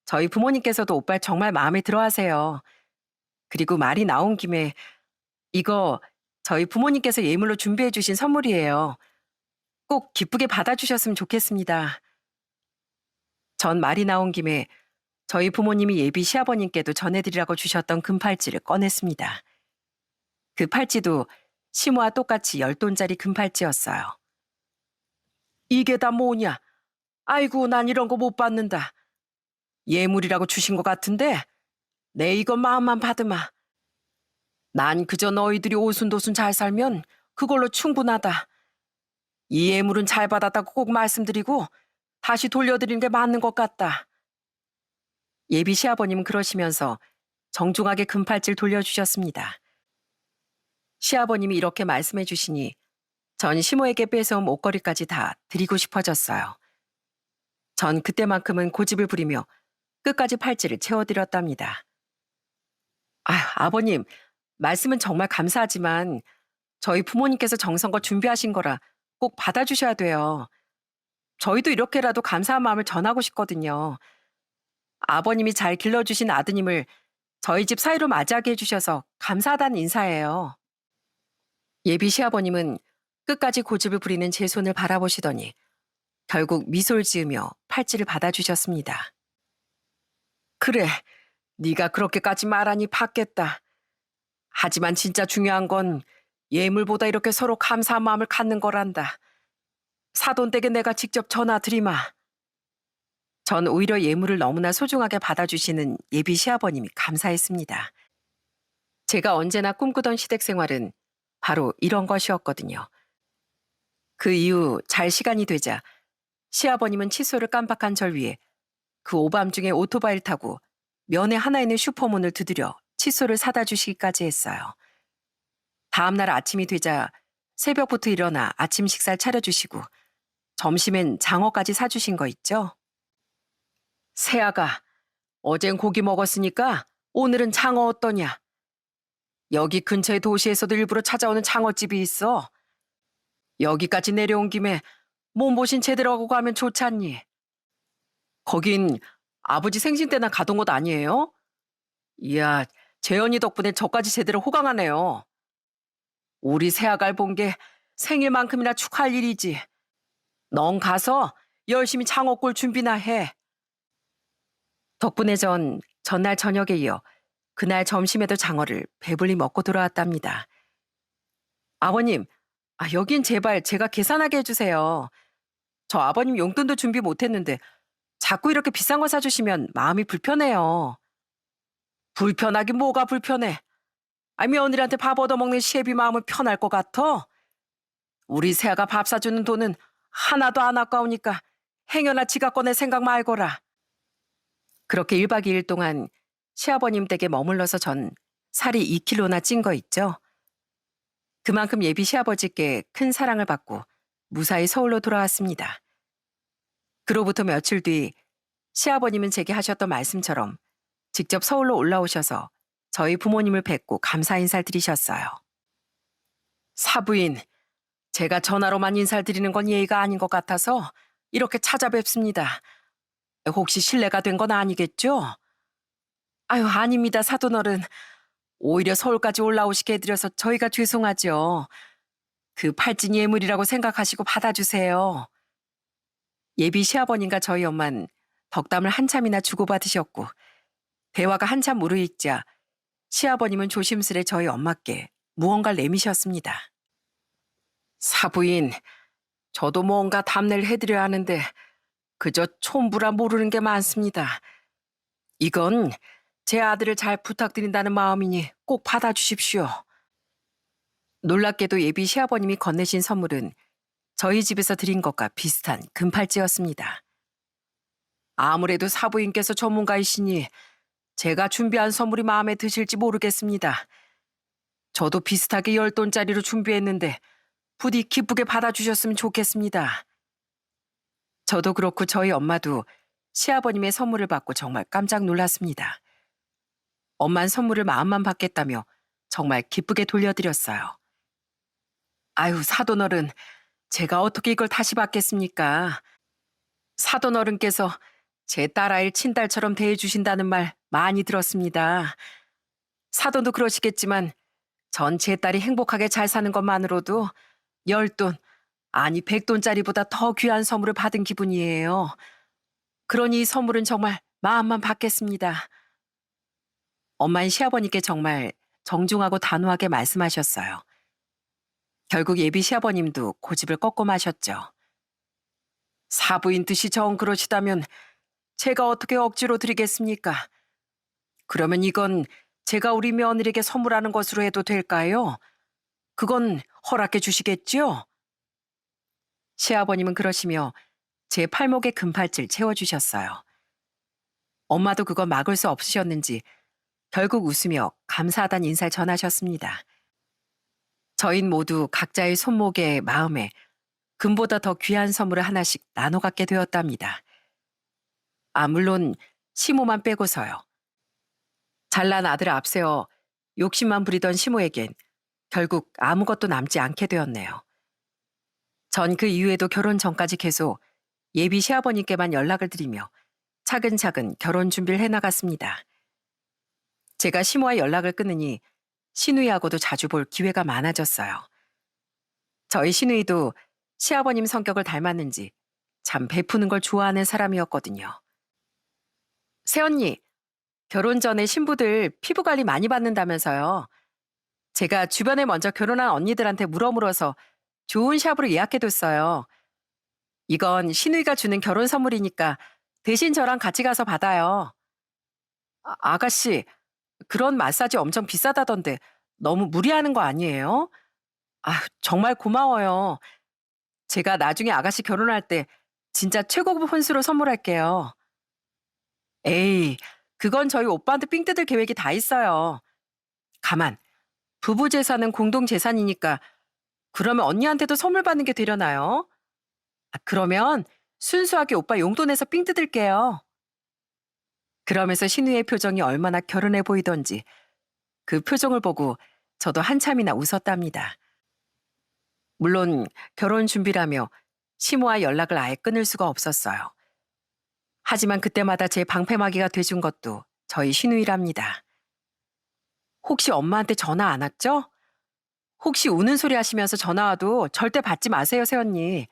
저희 부모님께서도 오빠 정말 마음에 들어 하세요. 그리고 말이 나온 김에 이거 저희 부모님께서 예물로 준비해 주신 선물이에요. 꼭 기쁘게 받아주셨으면 좋겠습니다. 전 말이 나온 김에 저희 부모님이 예비 시아버님께도 전해드리라고 주셨던 금팔찌를 꺼냈습니다. 그 팔찌도 시모와 똑같이 10돈짜리 금팔찌였어요. 이게 다 뭐냐? 아이고, 난 이런 거 못 받는다. 예물이라고 주신 것 같은데 내 이거 마음만 받으마. 난 그저 너희들이 오순도순 잘 살면 그걸로 충분하다. 이 예물은 잘 받았다고 꼭 말씀드리고 다시 돌려드리는 게 맞는 것 같다. 예비 시아버님은 그러시면서 정중하게 금팔찌를 돌려주셨습니다. 시아버님이 이렇게 말씀해 주시니 전 시모에게 뺏어온 옷걸이까지 다 드리고 싶어졌어요. 전 그때만큼은 고집을 부리며 끝까지 팔찌를 채워드렸답니다. 아버님, 말씀은 정말 감사하지만 저희 부모님께서 정성껏 준비하신 거라 꼭 받아주셔야 돼요. 저희도 이렇게라도 감사한 마음을 전하고 싶거든요. 아버님이 잘 길러주신 아드님을 저희 집 사이로 맞이하게 해주셔서 감사하다는 인사예요. 예비 시아버님은 끝까지 고집을 부리는 제 손을 바라보시더니 결국 미소를 지으며 팔찌를 받아주셨습니다. 그래, 네가 그렇게까지 말하니 받겠다. 하지만 진짜 중요한 건 예물보다 이렇게 서로 감사한 마음을 갖는 거란다. 사돈 댁에 내가 직접 전화 드리마. 전 오히려 예물을 너무나 소중하게 받아주시는 예비 시아버님이 감사했습니다. 제가 언제나 꿈꾸던 시댁 생활은 바로 이런 것이었거든요. 그 이후 잘 시간이 되자 시아버님은 칫솔을 깜빡한 절 위해 그 오밤중에 오토바이를 타고 면회 하나 있는 슈퍼문을 두드려 칫솔을 사다 주시기까지 했어요. 다음날 아침이 되자 새벽부터 일어나 아침 식사를 차려주시고 점심엔 장어까지 사주신 거 있죠? 새아가, 어젠 고기 먹었으니까 오늘은 장어 어떠냐? 여기 근처의 도시에서도 일부러 찾아오는 장어집이 있어. 여기까지 내려온 김에 몸보신 제대로 하고 가면 좋잖니. 거긴 아버지 생신 때나 가던 곳 아니에요? 이야, 재현이 덕분에 저까지 제대로 호강하네요. 우리 새아갈 본 게 생일만큼이나 축하할 일이지. 넌 가서 열심히 장어골 준비나 해. 덕분에 전 전날 저녁에 이어 그날 점심에도 장어를 배불리 먹고 돌아왔답니다. 아버님, 여긴 제발 제가 계산하게 해주세요. 저 아버님 용돈도 준비 못했는데 자꾸 이렇게 비싼 거 사주시면 마음이 불편해요. 불편하긴 뭐가 불편해. 며느리한테 밥 얻어먹는 시애비 마음은 편할 것 같아? 우리 새아가 밥 사주는 돈은 하나도 안 아까우니까 행여나 지가 꺼낼 생각 말거라. 그렇게 1박 2일 동안 시아버님 댁에 머물러서 전 살이 2kg나 찐 거 있죠. 그만큼 예비 시아버지께 큰 사랑을 받고 무사히 서울로 돌아왔습니다. 그로부터 며칠 뒤 시아버님은 제게 하셨던 말씀처럼 직접 서울로 올라오셔서 저희 부모님을 뵙고 감사 인사를 드리셨어요. 사부인, 제가 전화로만 인사를 드리는 건 예의가 아닌 것 같아서 이렇게 찾아뵙습니다. 혹시 실례가 된 건 아니겠죠? 아닙니다, 사돈어른. 오히려 서울까지 올라오시게 해드려서 저희가 죄송하죠. 그 팔찐 예물이라고 생각하시고 받아주세요. 예비 시아버님과 저희 엄만 덕담을 한참이나 주고받으셨고 대화가 한참 무르익자 시아버님은 조심스레 저희 엄마께 무언가를 내미셨습니다. 사부인, 저도 뭔가 답례를 해드려야 하는데 그저 촌부라 모르는 게 많습니다. 이건 제 아들을 잘 부탁드린다는 마음이니 꼭 받아주십시오. 놀랍게도 예비 시아버님이 건네신 선물은 저희 집에서 드린 것과 비슷한 금팔찌였습니다. 아무래도 사부인께서 전문가이시니 제가 준비한 선물이 마음에 드실지 모르겠습니다. 저도 비슷하게 10돈짜리로 준비했는데 부디 기쁘게 받아주셨으면 좋겠습니다. 저도 그렇고 저희 엄마도 시아버님의 선물을 받고 정말 깜짝 놀랐습니다. 엄만 선물을 마음만 받겠다며 정말 기쁘게 돌려드렸어요. 사돈어른, 제가 어떻게 이걸 다시 받겠습니까? 사돈어른께서 제 딸아이를 친딸처럼 대해주신다는 말 많이 들었습니다. 사돈도 그러시겠지만 전 제 딸이 행복하게 잘 사는 것만으로도 10돈, 100돈짜리보다 더 귀한 선물을 받은 기분이에요. 그러니 이 선물은 정말 마음만 받겠습니다. 엄마는 시아버님께 정말 정중하고 단호하게 말씀하셨어요. 결국 예비 시아버님도 고집을 꺾고 마셨죠. 사부인 뜻이 정 그러시다면 제가 어떻게 억지로 드리겠습니까? 그러면 이건 제가 우리 며느리에게 선물하는 것으로 해도 될까요? 그건 허락해 주시겠죠? 시아버님은 그러시며 제 팔목에 금팔찌를 채워주셨어요. 엄마도 그거 막을 수 없으셨는지 결국 웃으며 감사하다는 인사를 전하셨습니다. 저흰 모두 각자의 손목에 마음에 금보다 더 귀한 선물을 하나씩 나눠 갖게 되었답니다. 물론 시모만 빼고서요. 잘난 아들을 앞세워 욕심만 부리던 시모에겐 결국 아무것도 남지 않게 되었네요. 전 그 이후에도 결혼 전까지 계속 예비 시아버님께만 연락을 드리며 차근차근 결혼 준비를 해나갔습니다. 제가 시모와 연락을 끊으니 시누이하고도 자주 볼 기회가 많아졌어요. 저희 시누이도 시아버님 성격을 닮았는지 참 베푸는 걸 좋아하는 사람이었거든요. 새언니, 결혼 전에 신부들 피부 관리 많이 받는다면서요. 제가 주변에 먼저 결혼한 언니들한테 물어물어서 좋은 샵으로 예약해뒀어요. 이건 시누이가 주는 결혼 선물이니까 대신 저랑 같이 가서 받아요. 아가씨, 그런 마사지 엄청 비싸다던데 너무 무리하는 거 아니에요? 아, 정말 고마워요. 제가 나중에 아가씨 결혼할 때 진짜 최고급 혼수로 선물할게요. 에이, 그건 저희 오빠한테 삥 뜯을 계획이 다 있어요. 가만, 부부 재산은 공동 재산이니까 그러면 언니한테도 선물 받는 게 되려나요? 그러면 순수하게 오빠 용돈 내서 삥 뜯을게요. 그러면서 신우의 표정이 얼마나 결혼해 보이던지 그 표정을 보고 저도 한참이나 웃었답니다. 물론 결혼 준비라며 시모와 연락을 아예 끊을 수가 없었어요. 하지만 그때마다 제 방패막이가 돼준 것도 저희 신우이랍니다. 혹시 엄마한테 전화 안 왔죠? 혹시 우는 소리 하시면서 전화 와도 절대 받지 마세요, 새언니.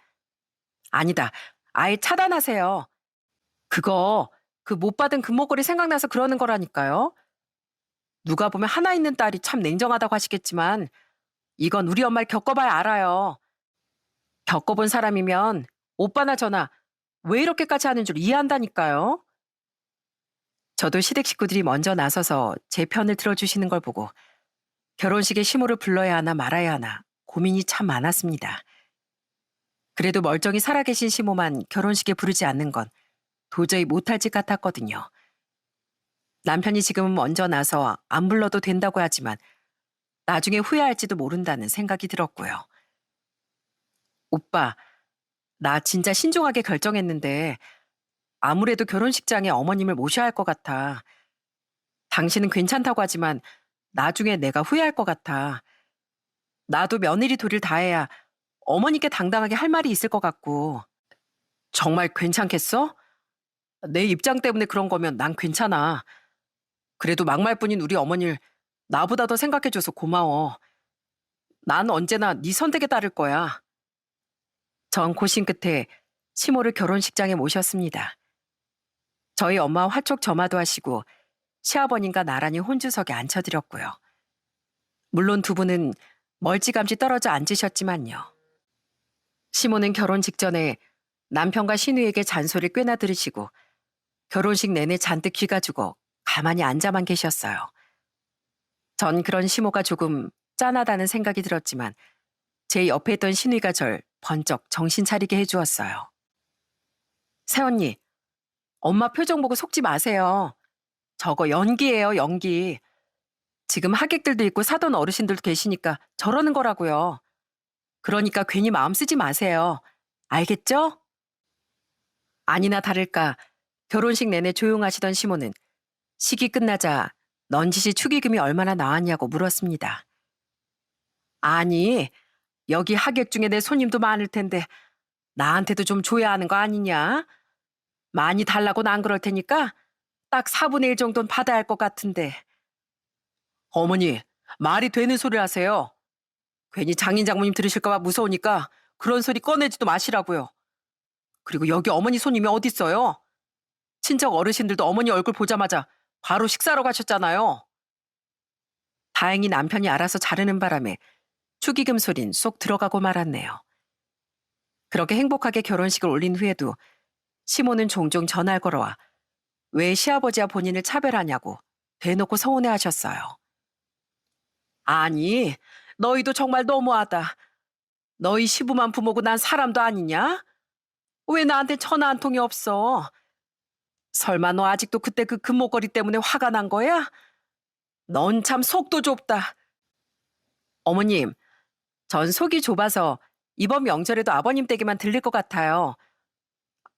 아니다. 아예 차단하세요. 그거 그 못 받은 금목걸이 생각나서 그러는 거라니까요. 누가 보면 하나 있는 딸이 참 냉정하다고 하시겠지만 이건 우리 엄마를 겪어봐야 알아요. 겪어본 사람이면 오빠나 저나 왜 이렇게까지 하는 줄 이해한다니까요. 저도 시댁 식구들이 먼저 나서서 제 편을 들어주시는 걸 보고 결혼식에 시모를 불러야 하나 말아야 하나 고민이 참 많았습니다. 그래도 멀쩡히 살아계신 시모만 결혼식에 부르지 않는 건 도저히 못할 짓 같았거든요. 남편이 지금은 먼저 나서 안 불러도 된다고 하지만 나중에 후회할지도 모른다는 생각이 들었고요. 오빠, 나 진짜 신중하게 결정했는데 아무래도 결혼식장에 어머님을 모셔야 할 것 같아. 당신은 괜찮다고 하지만 나중에 내가 후회할 것 같아. 나도 며느리 도리를 다해야 어머니께 당당하게 할 말이 있을 것 같고. 정말 괜찮겠어? 내 입장 때문에 그런 거면 난 괜찮아. 그래도 막말뿐인 우리 어머니를 나보다 더 생각해줘서 고마워. 난 언제나 네 선택에 따를 거야. 전 고심 끝에 시모를 결혼식장에 모셨습니다. 저희 엄마 화촉 점화도 하시고 시아버님과 나란히 혼주석에 앉혀드렸고요. 물론 두 분은 멀찌감치 떨어져 앉으셨지만요. 시모는 결혼 직전에 남편과 신우에게 잔소리를 꽤나 들으시고 결혼식 내내 잔뜩 귀가 주고 가만히 앉아만 계셨어요. 전 그런 시모가 조금 짠하다는 생각이 들었지만 제 옆에 있던 신우이가 절 번쩍 정신 차리게 해주었어요. 새언니, 엄마 표정 보고 속지 마세요. 저거 연기예요, 연기. 지금 하객들도 있고 사돈 어르신들도 계시니까 저러는 거라고요. 그러니까 괜히 마음 쓰지 마세요. 알겠죠? 아니나 다를까 결혼식 내내 조용하시던 시모는 식이 끝나자 넌지시 축의금이 얼마나 나왔냐고 물었습니다. 아니, 여기 하객 중에 내 손님도 많을 텐데 나한테도 좀 줘야 하는 거 아니냐? 많이 달라고는 안 그럴 테니까 딱 4분의 1 정도는 받아야 할 것 같은데. 어머니, 말이 되는 소리 하세요. 괜히 장인 장모님 들으실까 봐 무서우니까 그런 소리 꺼내지도 마시라고요. 그리고 여기 어머니 손님이 어딨어요? 친척 어르신들도 어머니 얼굴 보자마자 바로 식사하러 가셨잖아요. 다행히 남편이 알아서 자르는 바람에 축의금 소린 쏙 들어가고 말았네요. 그렇게 행복하게 결혼식을 올린 후에도 시모는 종종 전화를 걸어와 왜 시아버지와 본인을 차별하냐고 대놓고 서운해하셨어요. 아니, 너희도 정말 너무하다. 너희 시부만 부모고 난 사람도 아니냐? 왜 나한테 전화 한 통이 없어? 설마 너 아직도 그때 그 금목걸이 때문에 화가 난 거야? 넌 참 속도 좁다. 어머님, 전 속이 좁아서 이번 명절에도 아버님 댁에만 들릴 것 같아요.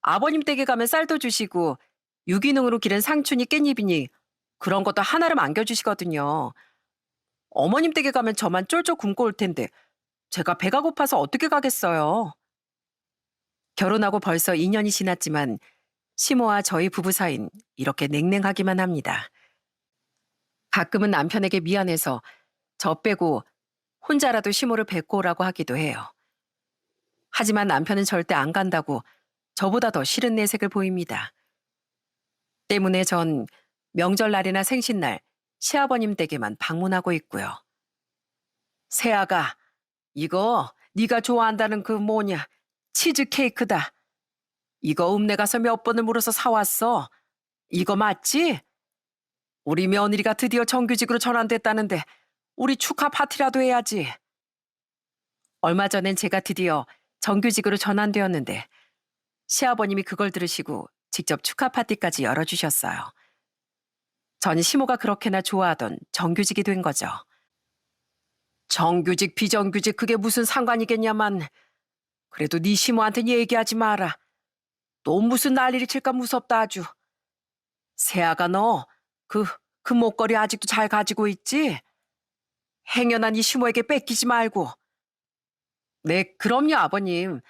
아버님 댁에 가면 쌀도 주시고 유기농으로 기른 상추니 깻잎이니 그런 것도 하나름 안겨주시거든요. 어머님 댁에 가면 저만 쫄쫄 굶고 올 텐데 제가 배가 고파서 어떻게 가겠어요. 결혼하고 벌써 2년이 지났지만 시모와 저희 부부 사이는 이렇게 냉랭하기만 합니다. 가끔은 남편에게 미안해서 저 빼고 혼자라도 시모를 뵙고 오라고 하기도 해요. 하지만 남편은 절대 안 간다고 저보다 더 싫은 내색을 보입니다. 때문에 전 명절날이나 생신날 시아버님 댁에만 방문하고 있고요. 새아가, 이거 네가 좋아한다는 그 뭐냐, 치즈케이크다. 이거 읍내 가서 몇 번을 물어서 사왔어. 이거 맞지? 우리 며느리가 드디어 정규직으로 전환됐다는데 우리 축하 파티라도 해야지. 얼마 전엔 제가 드디어 정규직으로 전환되었는데 시아버님이 그걸 들으시고 직접 축하 파티까지 열어주셨어요. 전 시모가 그렇게나 좋아하던 정규직이 된 거죠. 정규직, 비정규직 그게 무슨 상관이겠냐만. 그래도 네 시모한테는 얘기하지 마라. 또 무슨 난리를 칠까 무섭다 아주. 세아가 너 그 목걸이 아직도 잘 가지고 있지? 행여난 이 시모에게 뺏기지 말고. 네, 그럼요 아버님.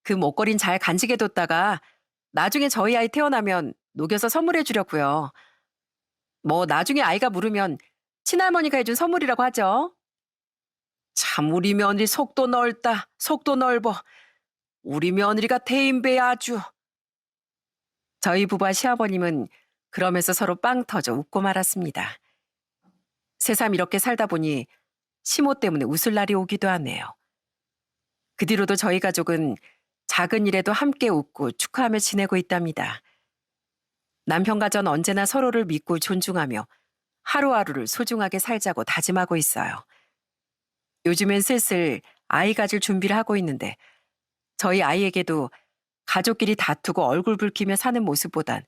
그 목걸이는 잘 간직해 뒀다가 나중에 저희 아이 태어나면 녹여서 선물해 주려고요. 뭐 나중에 아이가 물으면 친할머니가 해준 선물이라고 하죠. 참 우리 며느리 속도 넓다. 속도 넓어. 우리 며느리가 대인배야 아주. 저희 부부와 시아버님은 그러면서 서로 빵 터져 웃고 말았습니다. 새삼 이렇게 살다 보니 시모 때문에 웃을 날이 오기도 하네요. 그 뒤로도 저희 가족은 작은 일에도 함께 웃고 축하하며 지내고 있답니다. 남편과 전 언제나 서로를 믿고 존중하며 하루하루를 소중하게 살자고 다짐하고 있어요. 요즘엔 슬슬 아이 가질 준비를 하고 있는데 저희 아이에게도 가족끼리 다투고 얼굴 붉히며 사는 모습보단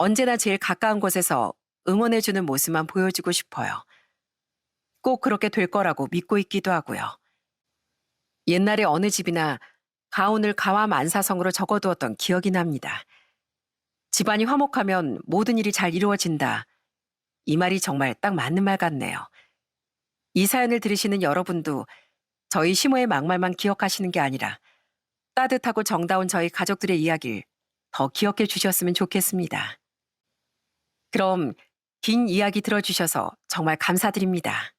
언제나 제일 가까운 곳에서 응원해주는 모습만 보여주고 싶어요. 꼭 그렇게 될 거라고 믿고 있기도 하고요. 옛날에 어느 집이나 가온을 가와 만사성으로 적어두었던 기억이 납니다. 집안이 화목하면 모든 일이 잘 이루어진다. 이 말이 정말 딱 맞는 말 같네요. 이 사연을 들으시는 여러분도 저희 시모의 막말만 기억하시는 게 아니라 따뜻하고 정다운 저희 가족들의 이야기를 더 기억해 주셨으면 좋겠습니다. 그럼 긴 이야기 들어주셔서 정말 감사드립니다.